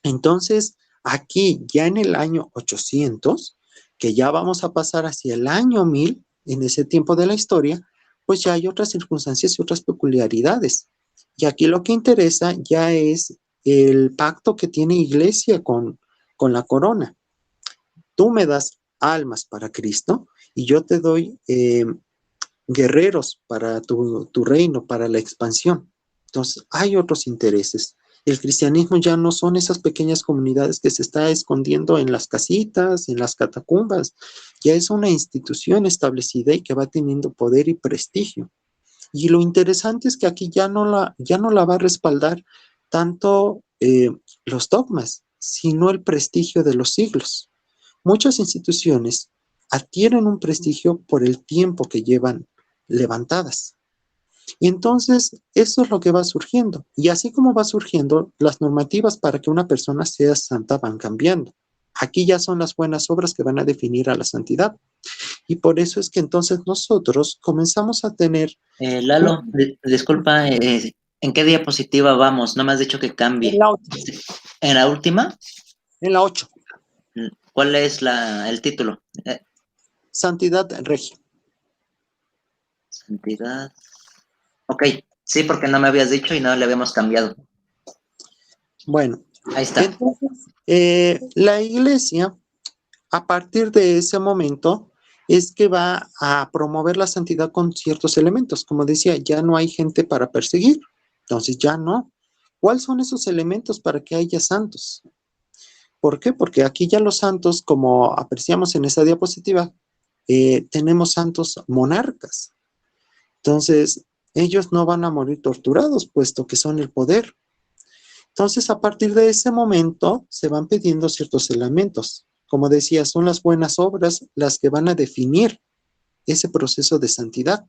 Entonces, aquí ya en el año 800, que ya vamos a pasar hacia el año 1000, en ese tiempo de la historia, pues ya hay otras circunstancias y otras peculiaridades. Y aquí lo que interesa ya es el pacto que tiene Iglesia con la corona. Tú me das almas para Cristo y yo te doy guerreros para tu reino, para la expansión. Entonces, hay otros intereses. El cristianismo ya no son esas pequeñas comunidades que se está escondiendo en las casitas, en las catacumbas. Ya es una institución establecida y que va teniendo poder y prestigio. Y lo interesante es que aquí ya no la va a respaldar tanto los dogmas, sino el prestigio de los siglos. Muchas instituciones adquieren un prestigio por el tiempo que llevan levantadas. Y entonces, eso es lo que va surgiendo. Y así como va surgiendo, las normativas para que una persona sea santa van cambiando. Aquí ya son las buenas obras que van a definir a la santidad. Y por eso es que entonces nosotros comenzamos a tener... Lalo, disculpa, ¿en qué diapositiva vamos? No me has dicho que En cambie. la 8. ¿En la última? En la 8. ¿Cuál es el título? Santidad regia. Santidad. Ok, sí, porque no me habías dicho y no le habíamos cambiado. Bueno, ahí está. Entonces, la iglesia, a partir de ese momento, es que va a promover la santidad con ciertos elementos. Como decía, ya no hay gente para perseguir, entonces ya no. ¿Cuáles son esos elementos para que haya santos? ¿Por qué? Porque aquí ya los santos, como apreciamos en esa diapositiva, tenemos santos monarcas. Entonces, ellos no van a morir torturados, puesto que son el poder. Entonces, a partir de ese momento, se van pidiendo ciertos elementos. Como decía, son las buenas obras las que van a definir ese proceso de santidad.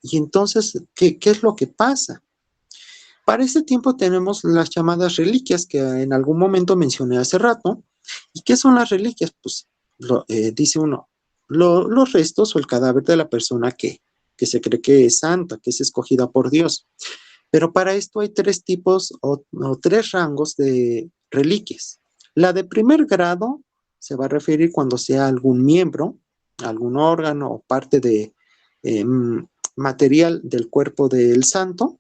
Y entonces, ¿qué es lo que pasa? Para este tiempo tenemos las llamadas reliquias que en algún momento mencioné hace rato. ¿Y qué son las reliquias? Pues dice uno, los restos o el cadáver de la persona que se cree que es santa, que es escogida por Dios. Pero para esto hay tres tipos o tres rangos de reliquias. La de primer grado se va a referir cuando sea algún miembro, algún órgano o parte de material del cuerpo del santo.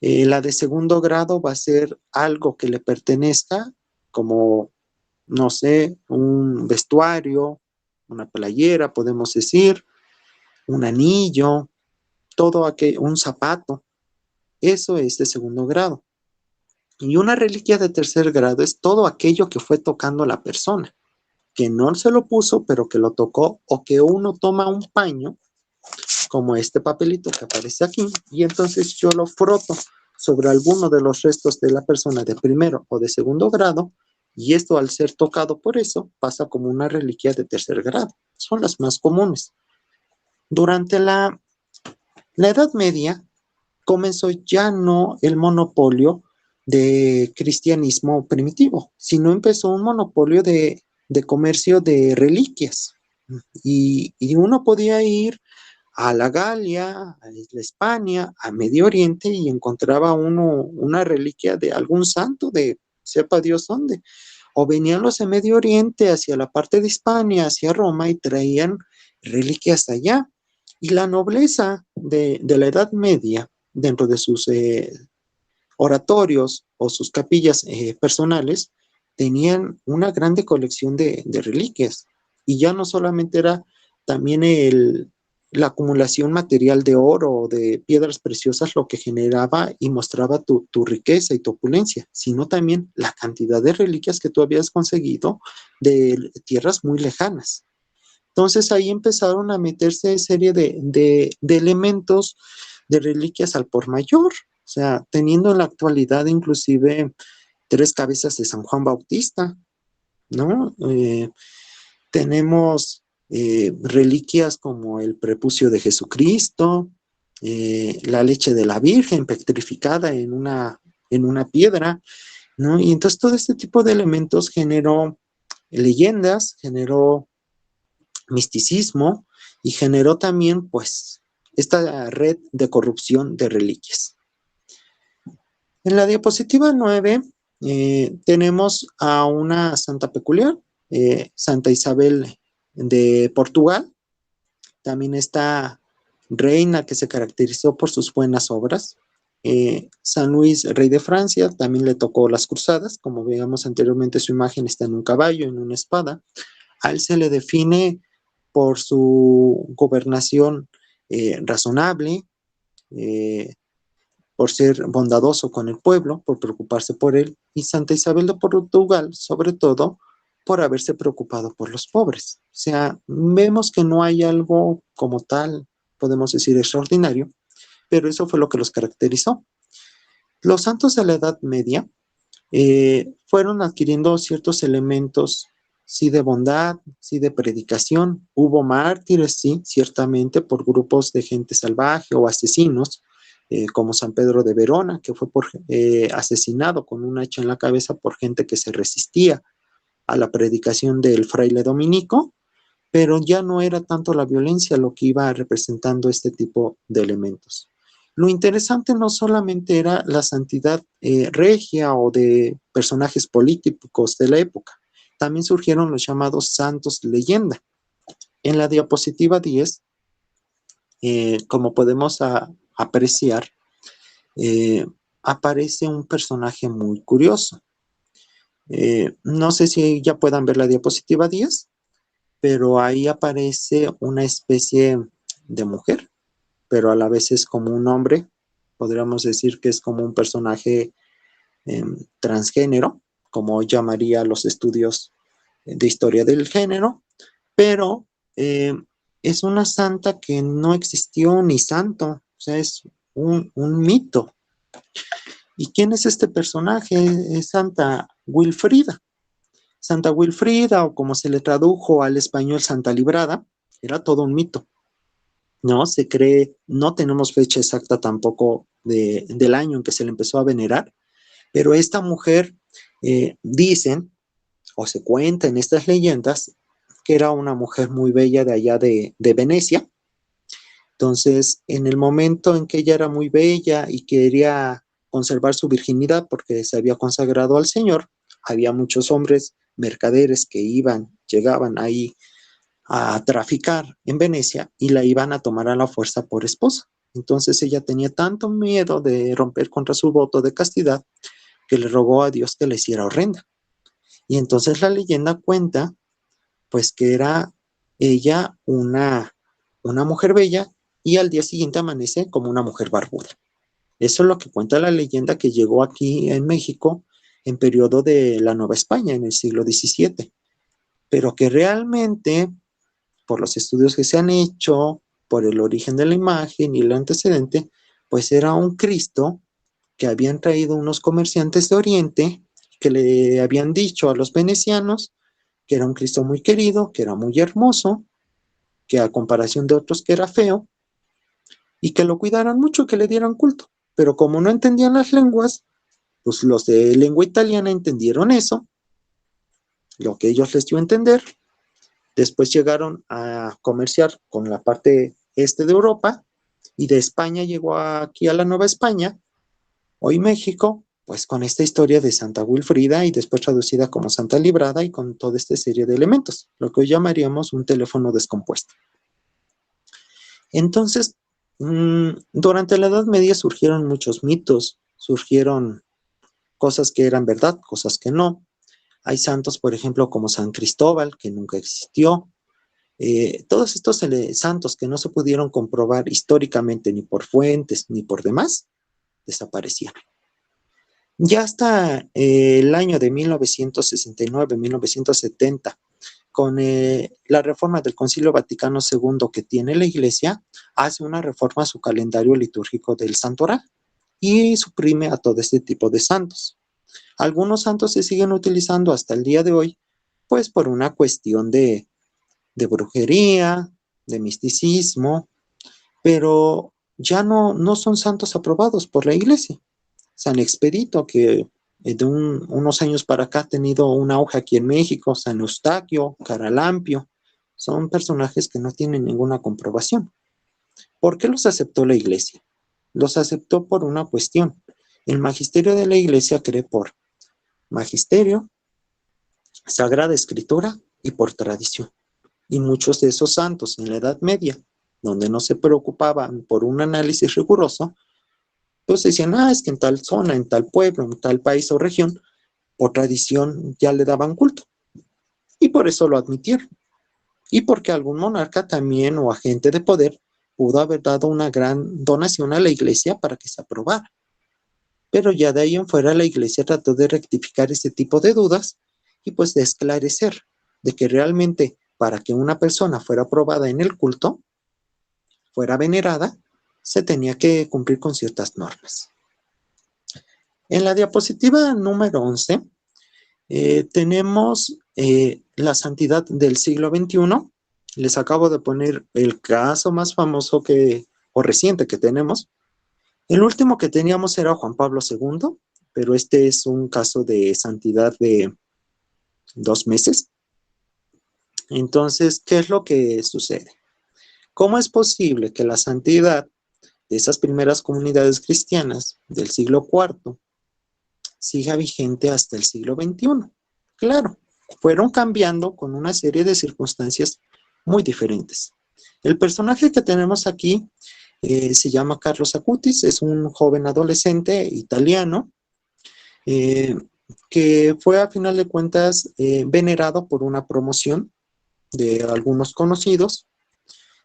La de segundo grado va a ser algo que le pertenezca, como, no sé, un vestuario, una playera, podemos decir, un anillo, todo aquello, un zapato. Eso es de segundo grado. Y una reliquia de tercer grado es todo aquello que fue tocando la persona, que no se lo puso, pero que lo tocó, o que uno toma un paño, como este papelito que aparece aquí, y entonces yo lo froto sobre alguno de los restos de la persona de primero o de segundo grado, y esto al ser tocado por eso pasa como una reliquia de tercer grado. Son las más comunes. Durante la Edad Media comenzó ya no el monopolio de cristianismo primitivo, sino empezó un monopolio de comercio de reliquias. Y uno podía ir a la Galia, a Isla España, a Medio Oriente y encontraba uno una reliquia de algún santo de sepa Dios dónde. O venían los de Medio Oriente hacia la parte de Hispania, hacia Roma y traían reliquias allá. Y la nobleza de la Edad Media, dentro de sus oratorios o sus capillas personales, tenían una grande colección de reliquias. Y ya no solamente era también la acumulación material de oro o de piedras preciosas lo que generaba y mostraba tu riqueza y tu opulencia, sino también la cantidad de reliquias que tú habías conseguido de tierras muy lejanas. Entonces ahí empezaron a meterse serie de elementos, de reliquias al por mayor, o sea, teniendo en la actualidad inclusive 3 cabezas de San Juan Bautista, ¿no? Tenemos reliquias como el prepucio de Jesucristo, la leche de la Virgen petrificada en una piedra, ¿no? Y entonces todo este tipo de elementos generó leyendas, generó misticismo y generó también, pues, esta red de corrupción de reliquias. En la diapositiva 9 tenemos a una santa peculiar, Santa Isabel de Portugal, también esta reina que se caracterizó por sus buenas obras. San Luis, rey de Francia, también le tocó las cruzadas, como veíamos anteriormente su imagen está en un caballo, en una espada. A él se le define por su gobernación razonable, por ser bondadoso con el pueblo, por preocuparse por él, y Santa Isabel de Portugal, sobre todo, por haberse preocupado por los pobres. O sea, vemos que no hay algo como tal, podemos decir, extraordinario, pero eso fue lo que los caracterizó. Los santos de la Edad Media fueron adquiriendo ciertos elementos, sí de bondad, sí de predicación. Hubo mártires, sí, ciertamente, por grupos de gente salvaje o asesinos, como San Pedro de Verona, que fue asesinado con un hacha en la cabeza por gente que se resistía a la predicación del fraile dominico, pero ya no era tanto la violencia lo que iba representando este tipo de elementos. Lo interesante no solamente era la santidad regia o de personajes políticos de la época, también surgieron los llamados santos leyenda. En la diapositiva 10, como podemos apreciar, aparece un personaje muy curioso. No sé si ya puedan ver la diapositiva 10, pero ahí aparece una especie de mujer, pero a la vez es como un hombre. Podríamos decir que es como un personaje transgénero, como llamaría los estudios de historia del género, pero es una santa que no existió ni santo, o sea, es un mito. ¿Y quién es este personaje? Es Santa Wilfrida. Santa Wilfrida, o como se le tradujo al español Santa Librada, era todo un mito. No se cree, no tenemos fecha exacta tampoco del año en que se le empezó a venerar, pero esta mujer, dicen, o se cuenta en estas leyendas, que era una mujer muy bella de allá de Venecia. Entonces, en el momento en que ella era muy bella y quería conservar su virginidad porque se había consagrado al Señor, había muchos hombres mercaderes que llegaban ahí a traficar en Venecia y la iban a tomar a la fuerza por esposa. Entonces ella tenía tanto miedo de romper contra su voto de castidad que le rogó a Dios que la hiciera horrenda. Y entonces la leyenda cuenta pues que era ella una mujer bella y al día siguiente amanece como una mujer barbuda. Eso es lo que cuenta la leyenda que llegó aquí en México en periodo de la Nueva España en el siglo XVII, pero que realmente por los estudios que se han hecho, por el origen de la imagen y el antecedente, pues era un Cristo que habían traído unos comerciantes de Oriente que le habían dicho a los venecianos que era un Cristo muy querido, que era muy hermoso, que a comparación de otros que era feo, y que lo cuidaran mucho, que le dieran culto. Pero como no entendían las lenguas, pues los de lengua italiana entendieron eso, lo que ellos les dio a entender. Después llegaron a comerciar con la parte este de Europa y de España llegó aquí a la Nueva España, hoy México, pues con esta historia de Santa Wilfrida y después traducida como Santa Librada y con toda esta serie de elementos, lo que hoy llamaríamos un teléfono descompuesto. Entonces, durante la Edad Media surgieron muchos mitos, surgieron cosas que eran verdad, cosas que no. Hay santos, por ejemplo, como San Cristóbal, que nunca existió. Todos estos santos que no se pudieron comprobar históricamente ni por fuentes ni por demás, desaparecieron. Ya hasta el año de 1969-1970, con la reforma del Concilio Vaticano II que tiene la Iglesia, hace una reforma a su calendario litúrgico del santoral y suprime a todo este tipo de santos. Algunos santos se siguen utilizando hasta el día de hoy, pues por una cuestión de brujería, de misticismo, pero ya no son santos aprobados por la Iglesia. San Expedito, que de unos años para acá ha tenido un auge aquí en México, San Eustaquio, Caralampio, son personajes que no tienen ninguna comprobación. ¿Por qué los aceptó la Iglesia? Los aceptó por una cuestión. El magisterio de la Iglesia cree por magisterio, Sagrada Escritura y por tradición. Y muchos de esos santos en la Edad Media, donde no se preocupaban por un análisis riguroso, pues decían, es que en tal zona, en tal pueblo, en tal país o región, por tradición ya le daban culto. Y por eso lo admitieron. Y porque algún monarca también o agente de poder pudo haber dado una gran donación a la iglesia para que se aprobara. Pero ya de ahí en fuera la iglesia trató de rectificar ese tipo de dudas y pues de esclarecer de que realmente para que una persona fuera aprobada en el culto, fuera venerada, se tenía que cumplir con ciertas normas. En la diapositiva número 11 tenemos la santidad del siglo XXI. Les acabo de poner el caso más famoso o reciente que tenemos. El último que teníamos era Juan Pablo II, pero este es un caso de santidad de 2 meses. Entonces, ¿qué es lo que sucede? ¿Cómo es posible que la santidad de esas primeras comunidades cristianas del siglo IV siga vigente hasta el siglo XXI? Claro, fueron cambiando con una serie de circunstancias muy diferentes. El personaje que tenemos aquí se llama Carlos Acutis, es un joven adolescente italiano que fue a final de cuentas venerado por una promoción de algunos conocidos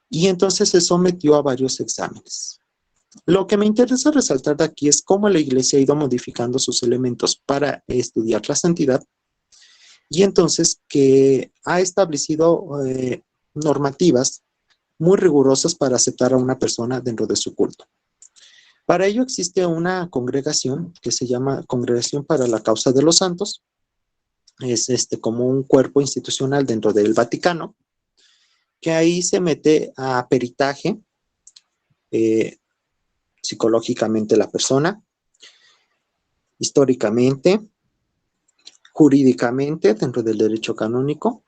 y entonces se sometió a varios exámenes. Lo que me interesa resaltar de aquí es cómo la Iglesia ha ido modificando sus elementos para estudiar la santidad y entonces que ha establecido normativas muy rigurosas para aceptar a una persona dentro de su culto. Para ello existe una congregación que se llama Congregación para la Causa de los Santos. Es como un cuerpo institucional dentro del Vaticano, que ahí se mete a peritaje psicológicamente la persona, históricamente, jurídicamente dentro del derecho canónico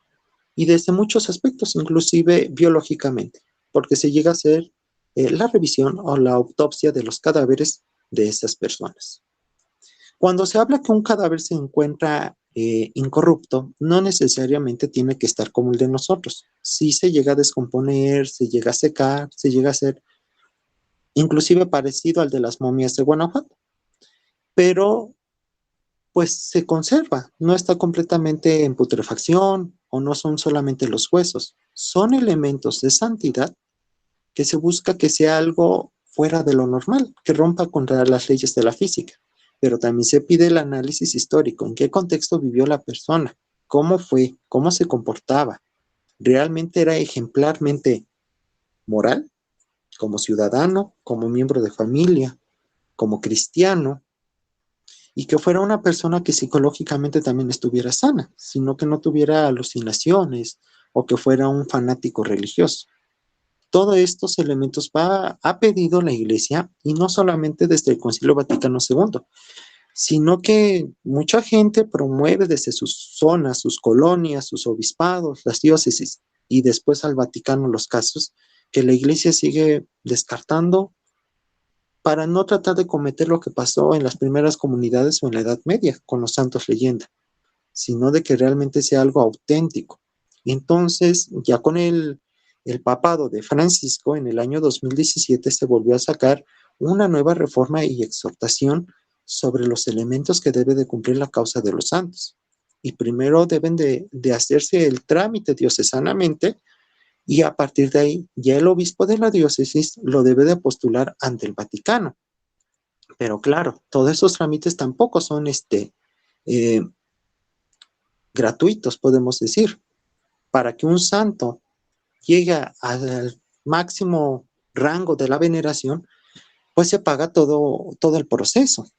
y desde muchos aspectos, inclusive biológicamente, porque se llega a hacer la revisión o la autopsia de los cadáveres de esas personas. Cuando se habla que un cadáver se encuentra incorrupto, no necesariamente tiene que estar como el de nosotros. Sí se llega a descomponer, se llega a secar, se llega a hacer inclusive parecido al de las momias de Guanajuato, pero pues se conserva, no está completamente en putrefacción o no son solamente los huesos, son elementos de santidad que se busca que sea algo fuera de lo normal, que rompa contra las leyes de la física, pero también se pide el análisis histórico, en qué contexto vivió la persona, cómo fue, cómo se comportaba, realmente era ejemplarmente moral, como ciudadano, como miembro de familia, como cristiano, y que fuera una persona que psicológicamente también estuviera sana, sino que no tuviera alucinaciones o que fuera un fanático religioso. Todos estos elementos ha pedido la Iglesia, y no solamente desde el Concilio Vaticano II, sino que mucha gente promueve desde sus zonas, sus colonias, sus obispados, las diócesis, y después al Vaticano los casos que la Iglesia sigue descartando para no tratar de cometer lo que pasó en las primeras comunidades o en la Edad Media con los santos leyenda, sino de que realmente sea algo auténtico. Entonces, ya con el papado de Francisco, en el año 2017 se volvió a sacar una nueva reforma y exhortación sobre los elementos que debe de cumplir la causa de los santos. Y primero deben de hacerse el trámite diocesanamente, y a partir de ahí ya el obispo de la diócesis lo debe de postular ante el Vaticano. Pero claro, todos esos trámites tampoco son gratuitos, podemos decir. Para que un santo llegue al máximo rango de la veneración, pues se paga todo el proceso.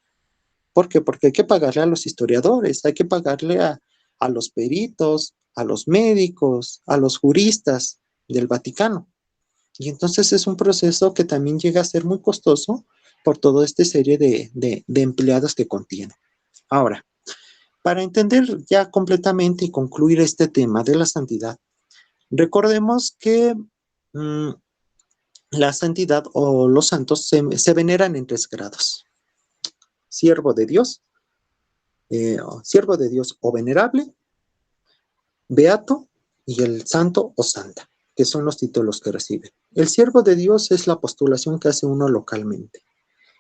¿Por qué? Porque hay que pagarle a los historiadores, hay que pagarle a los peritos, a los médicos, a los juristas del Vaticano. Y entonces es un proceso que también llega a ser muy costoso por toda esta serie de empleados que contiene. Ahora, para entender ya completamente y concluir este tema de la santidad, recordemos que la santidad o los santos se veneran en 3 grados. Siervo de Dios o venerable, beato y el santo o santa, que son los títulos que recibe. El siervo de Dios es la postulación que hace uno localmente.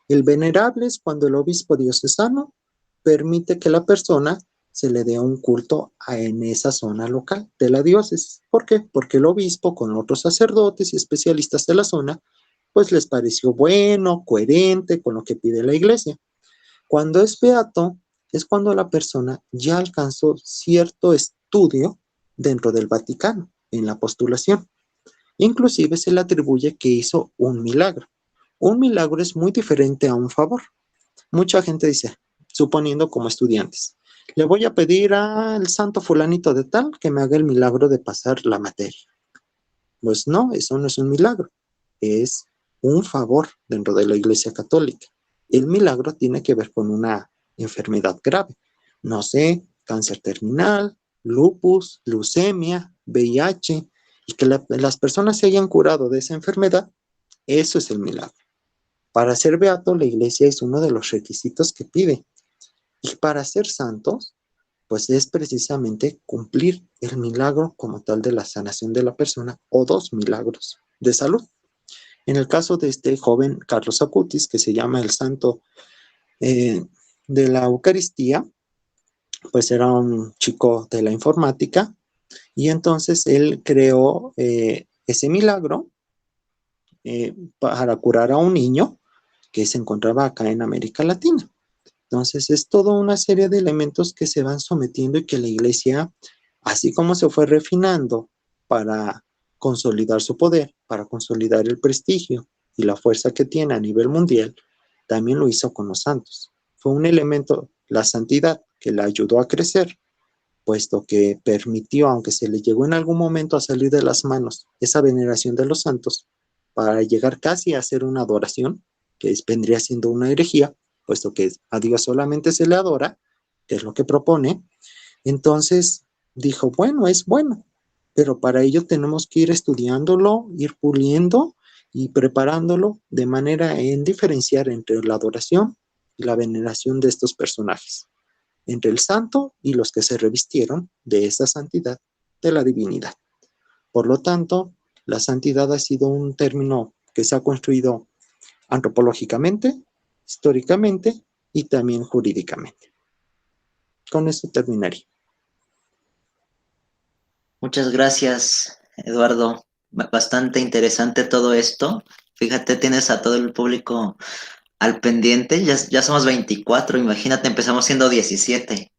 El venerable es cuando el obispo diocesano permite que la persona se le dé un culto en esa zona local de la diócesis. ¿Por qué? Porque el obispo con otros sacerdotes y especialistas de la zona, pues les pareció bueno, coherente con lo que pide la iglesia. Cuando es beato, es cuando la persona ya alcanzó cierto estudio dentro del Vaticano, en la postulación. Inclusive se le atribuye que hizo un milagro. Un milagro es muy diferente a un favor. Mucha gente dice, suponiendo como estudiantes. Le voy a pedir al santo fulanito de tal que me haga el milagro de pasar la materia. Pues no, eso no es un milagro, es un favor dentro de la Iglesia Católica. El milagro tiene que ver con una enfermedad grave, no sé, cáncer terminal, lupus, leucemia, VIH, y que las personas se hayan curado de esa enfermedad, eso es el milagro. Para ser beato, la Iglesia es uno de los requisitos que pide. Y para ser santos, pues es precisamente cumplir el milagro como tal de la sanación de la persona o dos milagros de salud. En el caso de este joven Carlos Acutis, que se llama el santo de la Eucaristía, pues era un chico de la informática y entonces él creó ese milagro para curar a un niño que se encontraba acá en América Latina. Entonces es toda una serie de elementos que se van sometiendo y que la Iglesia, así como se fue refinando para consolidar su poder, para consolidar el prestigio y la fuerza que tiene a nivel mundial, también lo hizo con los santos. Fue un elemento, la santidad, que la ayudó a crecer, puesto que permitió, aunque se le llegó en algún momento a salir de las manos esa veneración de los santos, para llegar casi a hacer una adoración, que vendría siendo una herejía, puesto que a Dios solamente se le adora, que es lo que propone. Entonces dijo, bueno, es bueno, pero para ello tenemos que ir estudiándolo, ir puliendo y preparándolo de manera en diferenciar entre la adoración y la veneración de estos personajes, entre el santo y los que se revistieron de esa santidad de la divinidad. Por lo tanto, la santidad ha sido un término que se ha construido antropológicamente, históricamente y también jurídicamente. Con eso terminaría. Muchas gracias, Eduardo. Bastante interesante todo esto. Fíjate, tienes a todo el público al pendiente. Ya somos 24, imagínate, empezamos siendo 17.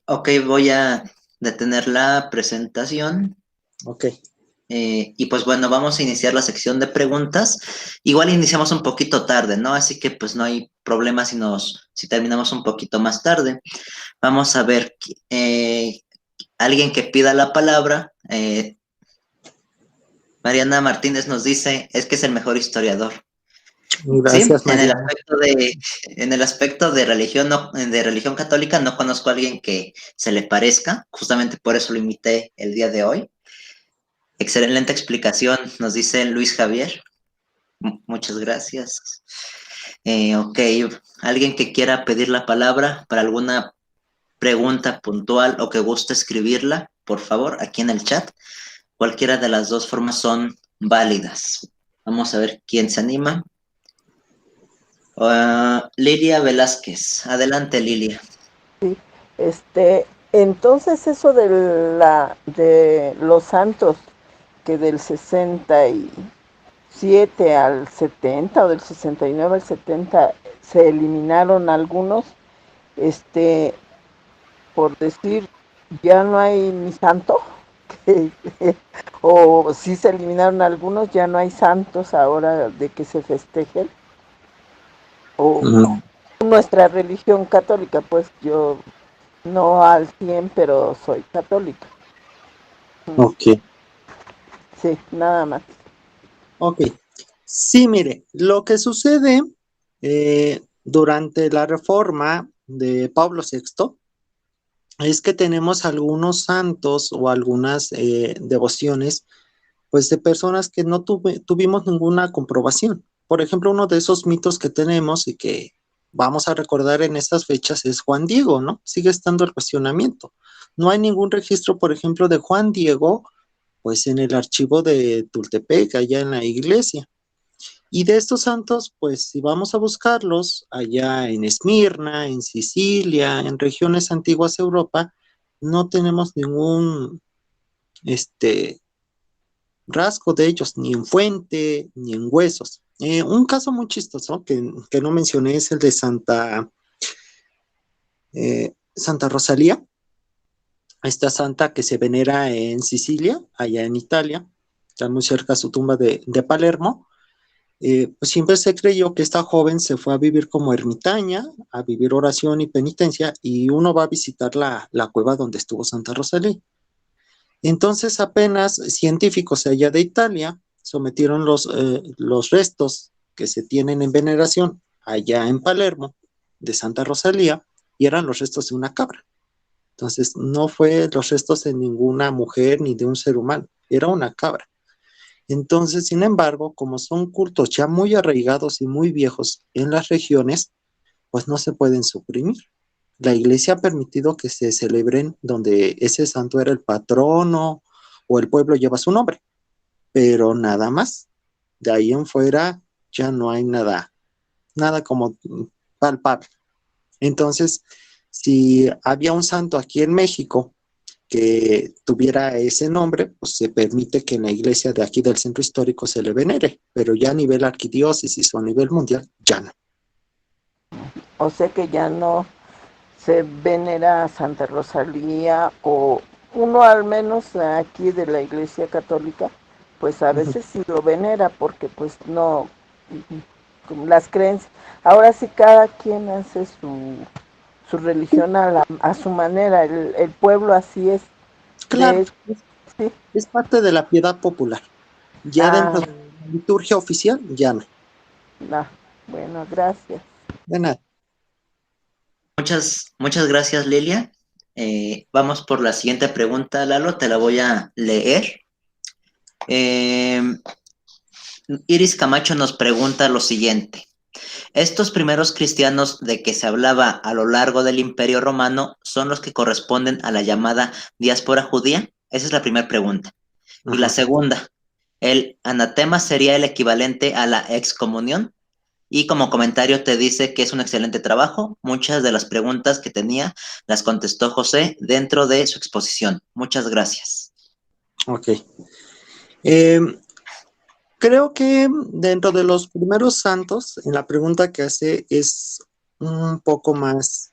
Ok, voy a detener la presentación. Ok. Y pues bueno, vamos a iniciar la sección de preguntas. Igual iniciamos un poquito tarde, ¿no? Así que pues no hay problema si terminamos un poquito más tarde. Vamos a ver, alguien que pida la palabra. Mariana Martínez nos dice, es que es el mejor historiador. Sí, Gracias, Mariana. en el aspecto de religión, de religión católica no conozco a alguien que se le parezca. Justamente por eso lo invité el día de hoy. Excelente explicación, nos dice Luis Javier. Muchas gracias. Ok, alguien que quiera pedir la palabra para alguna pregunta puntual o que guste escribirla, por favor, aquí en el chat. Cualquiera de las dos formas son válidas. Vamos a ver quién se anima. Lilia Velázquez. Adelante, Lilia. Sí, entonces eso de los santos, que del 67 al 70 o del 69 al 70 se eliminaron algunos, por decir, ya no hay ni santo, o si se eliminaron algunos, ya no hay santos ahora de que se festejen, o nuestra religión católica, pues yo no al 100, pero soy católica. Ok. Sí, nada más. Ok. Sí, mire, lo que sucede durante la reforma de Pablo VI es que tenemos algunos santos o algunas devociones, pues de personas que no tuvimos ninguna comprobación. Por ejemplo, uno de esos mitos que tenemos y que vamos a recordar en estas fechas es Juan Diego, ¿no? Sigue estando el cuestionamiento. No hay ningún registro, por ejemplo, de Juan Diego, pues en el archivo de Tultepec, allá en la iglesia. Y de estos santos, pues si vamos a buscarlos allá en Esmirna, en Sicilia, en regiones antiguas de Europa, no tenemos ningún rasgo de ellos, ni en fuente, ni en huesos. Un caso muy chistoso que no mencioné es el de Santa Rosalía, esta santa que se venera en Sicilia, allá en Italia, está muy cerca a su tumba de Palermo. pues siempre se creyó que esta joven se fue a vivir como ermitaña, a vivir oración y penitencia, y uno va a visitar la cueva donde estuvo Santa Rosalía. Entonces apenas científicos allá de Italia sometieron los restos que se tienen en veneración allá en Palermo de Santa Rosalía, y eran los restos de una cabra. Entonces no fue los restos de ninguna mujer ni de un ser humano, era una cabra. Entonces, sin embargo, como son cultos ya muy arraigados y muy viejos en las regiones, pues no se pueden suprimir. La iglesia ha permitido que se celebren donde ese santo era el patrono o el pueblo lleva su nombre, pero nada más. De ahí en fuera ya no hay nada, nada como palpable. Entonces, si había un santo aquí en México que tuviera ese nombre, pues se permite que en la iglesia de aquí del centro histórico se le venere, pero ya a nivel arquidiócesis o a nivel mundial, ya no. O sea que ya no se venera a Santa Rosalía, o uno al menos aquí de la Iglesia Católica, pues a veces sí lo venera porque pues no, las creencias. Ahora sí cada quien hace su religión a su manera, el pueblo así es. Claro, De sí. es parte de la piedad popular. Ya dentro Ah, de la liturgia oficial, ya no. no. Bueno, gracias. De nada. Muchas gracias, Lilia. Vamos por la siguiente pregunta, Lalo, te la voy a leer. Eh, Iris Camacho nos pregunta lo siguiente. Estos primeros cristianos de que se hablaba a lo largo del Imperio Romano son los que corresponden a la llamada diáspora judía. Esa es la primera pregunta. Y la Ajá. segunda, ¿el anatema sería el equivalente a la excomunión? Y como comentario te dice que es un excelente trabajo. Muchas de las preguntas que tenía las contestó José dentro de su exposición. Muchas gracias. Ok. Eh, Creo que dentro de los primeros santos, en la pregunta que hace es un poco más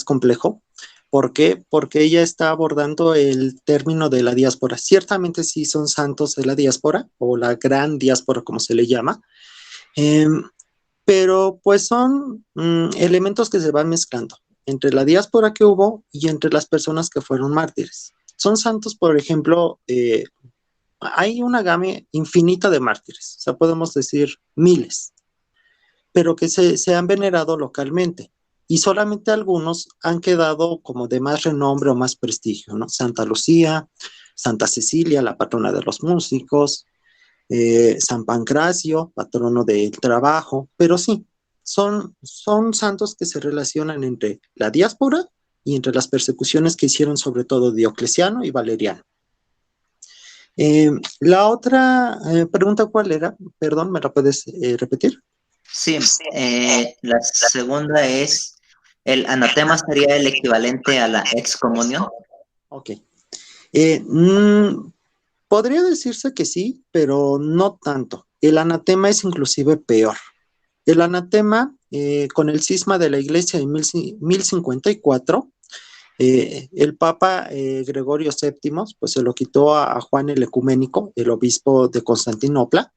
complejo. ¿Por qué? Porque ella está abordando el término de la diáspora. Ciertamente sí son santos de la diáspora, o la gran diáspora como se le llama, eh, pero pues son elementos que se van mezclando entre la diáspora que hubo y entre las personas que fueron mártires. Son santos, por ejemplo, hay una gama infinita de mártires, o sea, podemos decir miles, pero que se han venerado localmente. Y solamente algunos han quedado como de más renombre o más prestigio, ¿no? Santa Lucía, Santa Cecilia, la patrona de los músicos, San Pancracio, patrono del trabajo, pero sí, son santos que se relacionan entre la diáspora y entre las persecuciones que hicieron sobre todo Diocleciano y Valeriano. La otra pregunta, ¿cuál era? Perdón, ¿me la puedes repetir? Sí, la segunda es, ¿el anatema sería el equivalente a la excomunión? Ok. Eh, mm, Podría decirse que sí, pero no tanto. El anatema es inclusive peor. El anatema, con el cisma de la iglesia en 1054, el Papa Gregorio VII pues, se lo quitó a Juan el Ecuménico, el obispo de Constantinopla,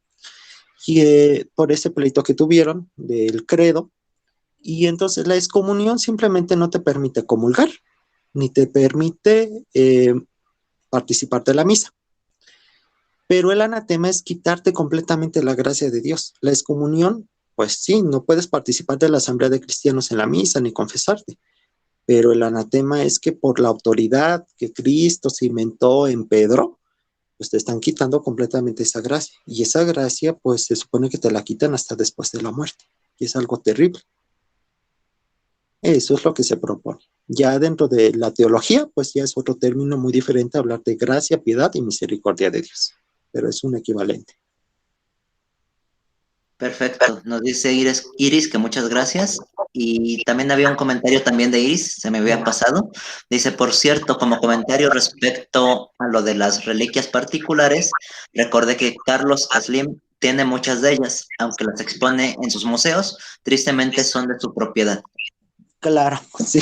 y, por ese pleito que tuvieron del credo. Y entonces la excomunión simplemente no te permite comulgar, ni te permite participar de la misa. Pero el anatema es quitarte completamente la gracia de Dios. La excomunión, pues sí, no puedes participar de la asamblea de cristianos en la misa ni confesarte. Pero el anatema es que por la autoridad que Cristo cimentó en Pedro, pues te están quitando completamente esa gracia. Y esa gracia, pues se supone que te la quitan hasta después de la muerte. Y es algo terrible. Eso es lo que se propone. Ya dentro de la teología, pues ya es otro término muy diferente hablar de gracia, piedad y misericordia de Dios. Pero es un equivalente. Perfecto, nos dice Iris que muchas gracias. Y también había un comentario también de Iris, se me había pasado. Dice, por cierto, como comentario respecto a lo de las reliquias particulares, recordé que Carlos Slim tiene muchas de ellas, aunque las expone en sus museos, tristemente son de su propiedad. Claro, sí.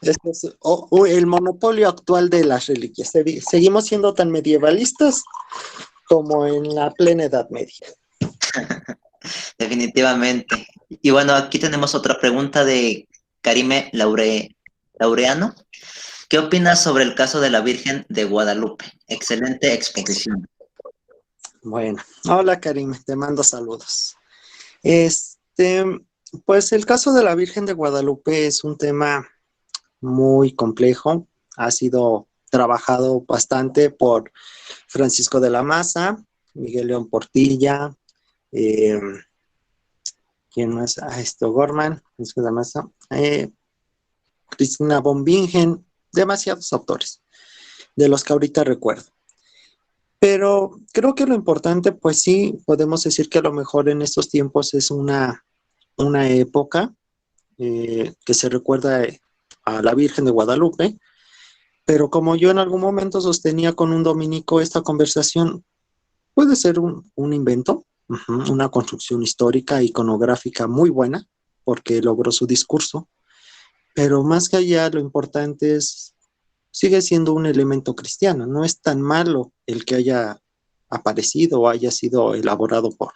Este es el monopolio actual de las reliquias. Seguimos siendo tan medievalistas como en la plena Edad Media. definitivamente. Y bueno, aquí tenemos otra pregunta de Karime Laureano. ¿Qué opinas sobre el caso de la Virgen de Guadalupe? Excelente exposición. Bueno, hola Karim, te mando saludos. Este, pues el caso de la Virgen de Guadalupe es un tema muy complejo, ha sido trabajado bastante por Francisco de la Maza, Miguel León Portilla, eh, ¿quién más? Gorman, Francisco de la Maza, Cristina von Bingen, demasiados autores, de los que ahorita recuerdo. Pero creo que lo importante, pues sí, podemos decir que a lo mejor en estos tiempos es una época que se recuerda a la Virgen de Guadalupe, pero como yo en algún momento sostenía con un dominico esta conversación, puede ser un invento, una construcción histórica, iconográfica muy buena, porque logró su discurso, pero más que allá lo importante es, sigue siendo un elemento cristiano, no es tan malo el que haya aparecido o haya sido elaborado por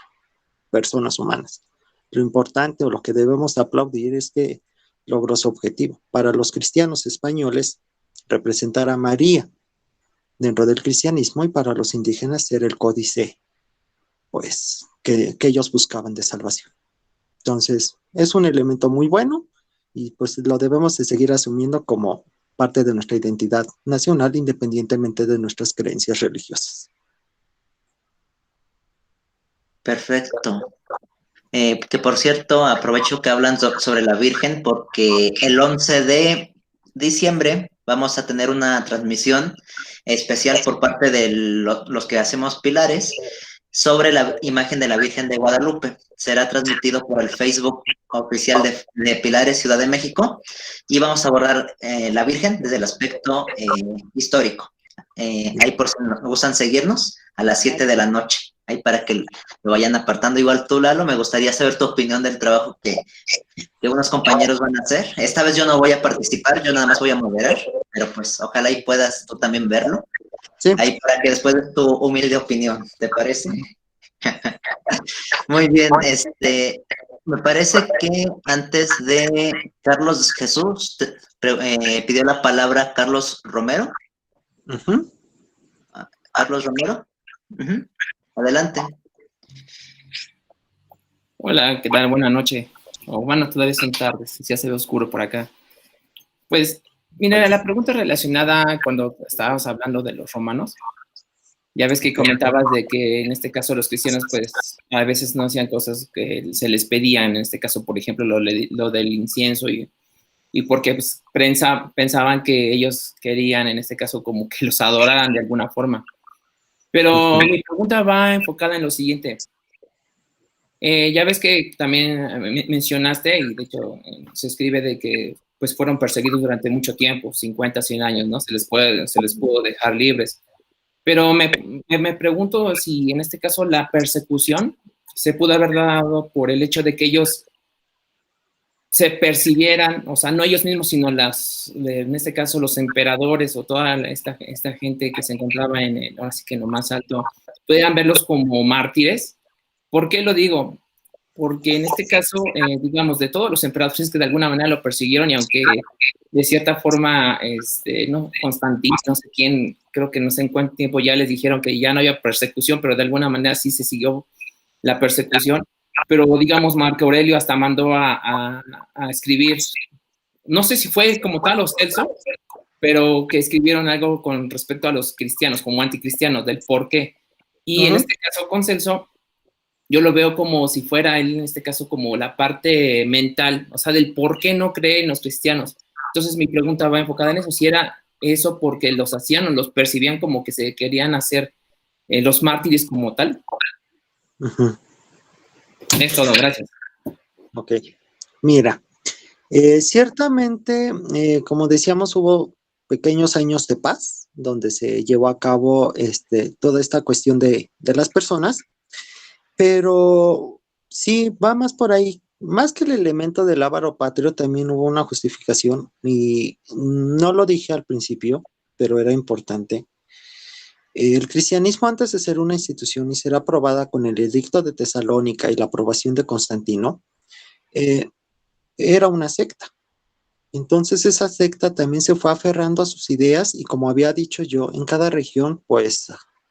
personas humanas. Lo importante o lo que debemos aplaudir es que logró su objetivo. Para los cristianos españoles, representar a María dentro del cristianismo, y para los indígenas ser el códice, pues, que ellos buscaban de salvación. Entonces, es un elemento muy bueno y pues lo debemos de seguir asumiendo como parte de nuestra identidad nacional, independientemente de nuestras creencias religiosas. Perfecto. Que por cierto, aprovecho que hablan sobre la Virgen porque el 11 de diciembre vamos a tener una transmisión especial por parte de los que hacemos pilares sobre la imagen de la Virgen de Guadalupe. Será transmitido por el Facebook oficial de Pilares Ciudad de México y vamos a abordar la Virgen desde el aspecto histórico. Ahí por si nos gustan seguirnos a las 7 de la noche. Ahí para que lo vayan apartando. Igual tú, Lalo, me gustaría saber tu opinión del trabajo que unos compañeros van a hacer. Esta vez yo no voy a participar, yo nada más voy a moderar, pero pues ojalá y puedas tú también verlo. Sí. Ahí para que después de tu humilde opinión, ¿te parece? Muy bien, me parece que antes de Carlos Jesús pidió la palabra Carlos Romero. Carlos Romero. Adelante. Hola, ¿qué tal? Buenas noches. O bueno, todavía son tardes, ya se ve oscuro por acá. Pues, mira, la pregunta relacionada cuando estábamos hablando de los romanos, ya ves que comentabas de que en este caso los cristianos, pues, a veces no hacían cosas que se les pedían, en este caso, por ejemplo, lo del incienso y porque pues, pensaban que ellos querían, en este caso, como que los adoraran de alguna forma. Pero mi pregunta va enfocada en lo siguiente. Ya ves que también mencionaste, y de hecho se escribe de que pues fueron perseguidos durante mucho tiempo, 50, 100 años, ¿no? Se les pudo dejar libres. Pero me pregunto si en este caso la persecución se pudo haber dado por el hecho de que ellos se percibieran, o sea, no ellos mismos, sino en este caso los emperadores o toda esta gente que se encontraba ahora sí que en lo más alto, pudieran verlos como mártires. ¿Por qué lo digo? Porque en este caso, digamos, de todos los emperadores que de alguna manera lo persiguieron y aunque de cierta forma, no, Constantino, no sé quién, creo que no sé en cuánto tiempo ya les dijeron que ya no había persecución, pero de alguna manera sí se siguió la persecución. Pero digamos, Marco Aurelio hasta mandó a escribir, no sé si fue como tal los Celso, pero que escribieron algo con respecto a los cristianos, como anticristianos, del por qué. Y en este caso con Celso, yo lo veo como si fuera él, en este caso, como la parte mental, o sea, del por qué no creen los cristianos. Entonces mi pregunta va enfocada en eso, si era eso porque los hacían o los percibían como que se querían hacer los mártires como tal. Es todo, gracias. Ok, mira, ciertamente, como decíamos, hubo pequeños años de paz, donde se llevó a cabo toda esta cuestión de las personas, pero sí, va más por ahí, más que el elemento del avaro patrio, también hubo una justificación, y no lo dije al principio, pero era importante. El cristianismo, antes de ser una institución y ser aprobada con el Edicto de Tesalónica y la aprobación de Constantino, eh, era una secta. Entonces esa secta también se fue aferrando a sus ideas y, como había dicho yo, en cada región, pues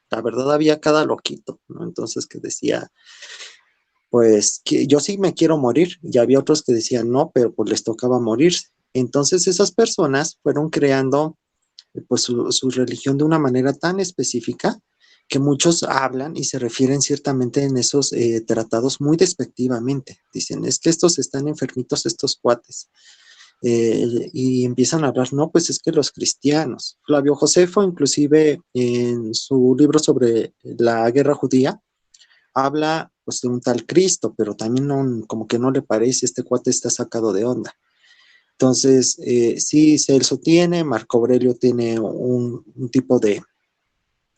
la verdad había cada loquito, ¿no? Entonces, que decía, pues que yo sí me quiero morir, y había otros que decían no, pero pues les tocaba morirse. Entonces esas personas fueron creando pues su religión de una manera tan específica que muchos hablan y se refieren ciertamente en esos tratados muy despectivamente. Dicen, es que estos están enfermitos, estos cuates. Y empiezan a hablar, no, pues es que los cristianos. Flavio Josefo, inclusive en su libro sobre la guerra judía, habla pues de un tal Cristo, pero también no, como que no le parece, este cuate está sacado de onda. Entonces, sí, Celso tiene, Marco Aurelio tiene un tipo de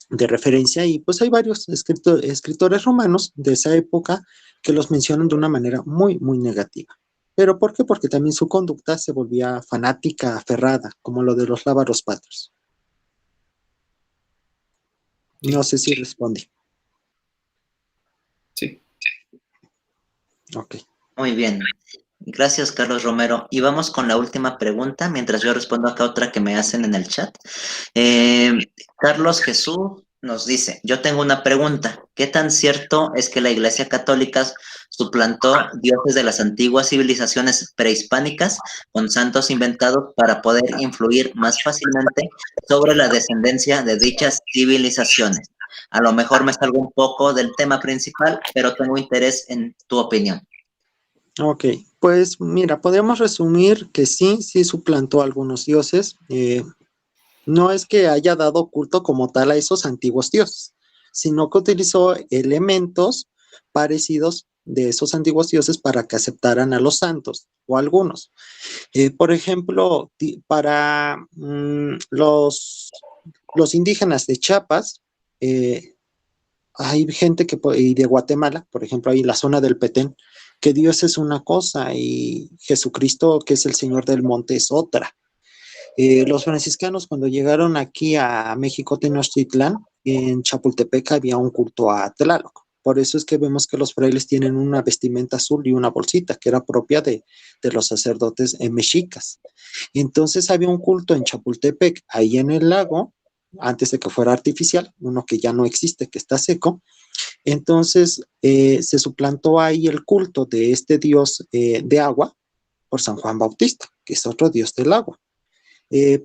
referencia, y pues hay varios escritores romanos de esa época que los mencionan de una manera muy, muy negativa. ¿Pero por qué? Porque también su conducta se volvía fanática, aferrada, como lo de los lábaros patrios. No sé si respondí. Sí. Ok. Muy bien. Gracias, Carlos Romero. Y vamos con la última pregunta, mientras yo respondo acá otra que me hacen en el chat. Carlos Jesús nos dice, yo tengo una pregunta. ¿Qué tan cierto es que la Iglesia Católica suplantó dioses de las antiguas civilizaciones prehispánicas con santos inventados para poder influir más fácilmente sobre la descendencia de dichas civilizaciones? A lo mejor me salgo un poco del tema principal, pero tengo interés en tu opinión. Ok, pues mira, podríamos resumir que sí suplantó a algunos dioses. No es que haya dado culto como tal a esos antiguos dioses, sino que utilizó elementos parecidos de esos antiguos dioses para que aceptaran a los santos o algunos. Por ejemplo, para los indígenas de Chiapas, hay gente y de Guatemala, por ejemplo, ahí la zona del Petén, que Dios es una cosa y Jesucristo, que es el Señor del Monte, es otra. Los franciscanos, cuando llegaron aquí a México, Tenochtitlán, en Chapultepec había un culto a Tlaloc. Por eso es que vemos que los frailes tienen una vestimenta azul y una bolsita, que era propia de los sacerdotes mexicas. Entonces había un culto en Chapultepec, ahí en el lago, antes de que fuera artificial, uno que ya no existe, que está seco. Entonces se suplantó ahí el culto de este dios de agua por San Juan Bautista, que es otro dios del agua.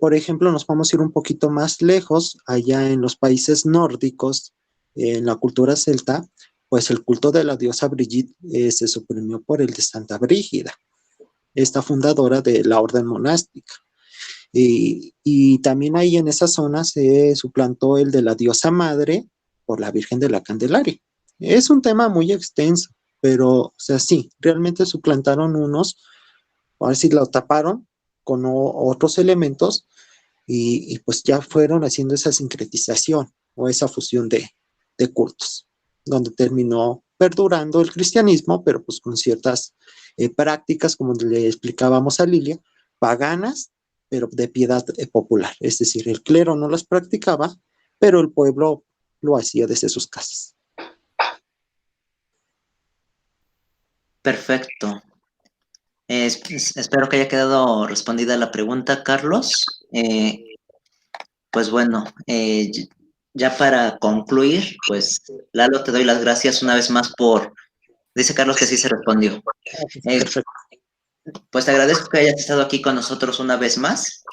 Por ejemplo, nos vamos a ir un poquito más lejos, allá en los países nórdicos, en la cultura celta, pues el culto de la diosa Brigitte se suprimió por el de Santa Brígida, esta fundadora de la orden monástica. Y también ahí en esa zona se suplantó el de la diosa madre por la Virgen de la Candelaria. Es un tema muy extenso, pero, o sea, sí, realmente suplantaron unos, a ver si lo taparon con otros elementos, y pues ya fueron haciendo esa sincretización o esa fusión de cultos, donde terminó perdurando el cristianismo, pero pues con ciertas prácticas, como le explicábamos a Lilia, paganas, pero de piedad popular. Es decir, el clero no las practicaba, pero el pueblo lo hacía desde sus casas. Perfecto. Espero que haya quedado respondida la pregunta, Carlos. Pues bueno, ya para concluir, pues Lalo, te doy las gracias una vez más por... Dice Carlos que sí se respondió. Perfecto. Pues te agradezco que hayas estado aquí con nosotros una vez más.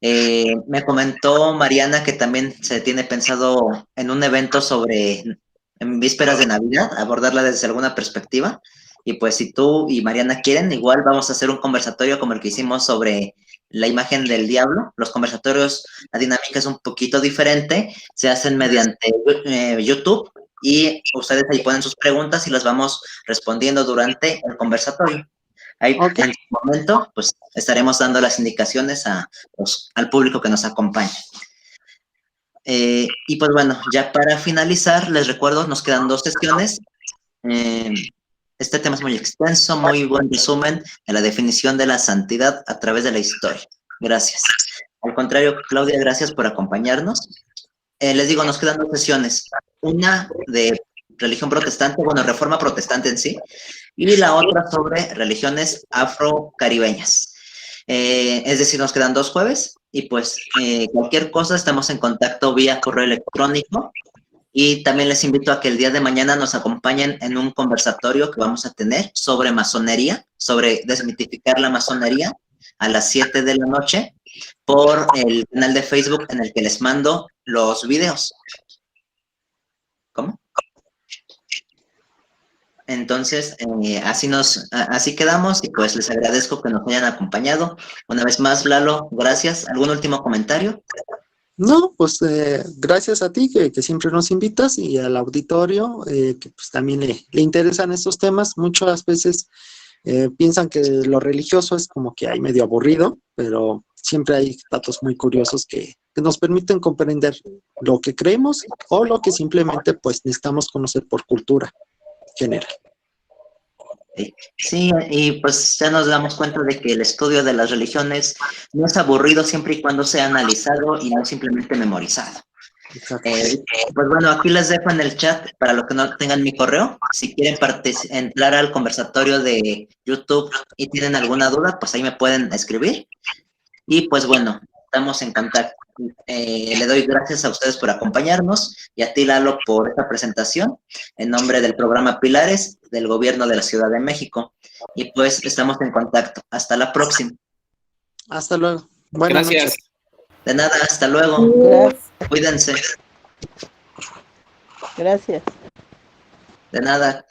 Me comentó Mariana que también se tiene pensado en un evento en vísperas de Navidad, abordarla desde alguna perspectiva. Y pues si tú y Mariana quieren, igual vamos a hacer un conversatorio como el que hicimos sobre la imagen del diablo. Los conversatorios, la dinámica es un poquito diferente, se hacen mediante YouTube y ustedes ahí ponen sus preguntas y las vamos respondiendo durante el conversatorio. Ahí, en su momento, pues estaremos dando las indicaciones al público que nos acompaña. Y pues bueno, ya para finalizar, les recuerdo, nos quedan 2 sesiones. Este tema es muy extenso, muy buen resumen de la definición de la santidad a través de la historia. Gracias. Al contrario, Claudia, gracias por acompañarnos. les digo, nos quedan 2 sesiones. Una de religión protestante, bueno, reforma protestante en sí, y la otra sobre religiones afrocaribeñas. Es decir, nos quedan 2 jueves y pues cualquier cosa estamos en contacto vía correo electrónico y también les invito a que el día de mañana nos acompañen en un conversatorio que vamos a tener sobre masonería, sobre desmitificar la masonería a las 7 de la noche por el canal de Facebook en el que les mando los videos. ¿Cómo? Entonces, así quedamos y pues les agradezco que nos hayan acompañado. Una vez más, Lalo, gracias. ¿Algún último comentario? No, pues gracias a ti que siempre nos invitas y al auditorio que pues también le interesan estos temas. Muchas veces piensan que lo religioso es como que hay medio aburrido, pero siempre hay datos muy curiosos que nos permiten comprender lo que creemos o lo que simplemente pues necesitamos conocer por cultura general. Sí, y pues ya nos damos cuenta de que el estudio de las religiones no es aburrido siempre y cuando sea analizado y no simplemente memorizado. Pues bueno, aquí les dejo en el chat para los que no tengan mi correo. Si quieren entrar al conversatorio de YouTube y tienen alguna duda, pues ahí me pueden escribir. Y pues bueno, estamos en contacto. Le doy gracias a ustedes por acompañarnos y a ti, Lalo, por esta presentación en nombre del programa Pilares del Gobierno de la Ciudad de México. Y pues estamos en contacto. Hasta la próxima. Hasta luego. Buenas Gracias. noches. De nada, hasta luego. Gracias. Cuídense. Gracias. De nada.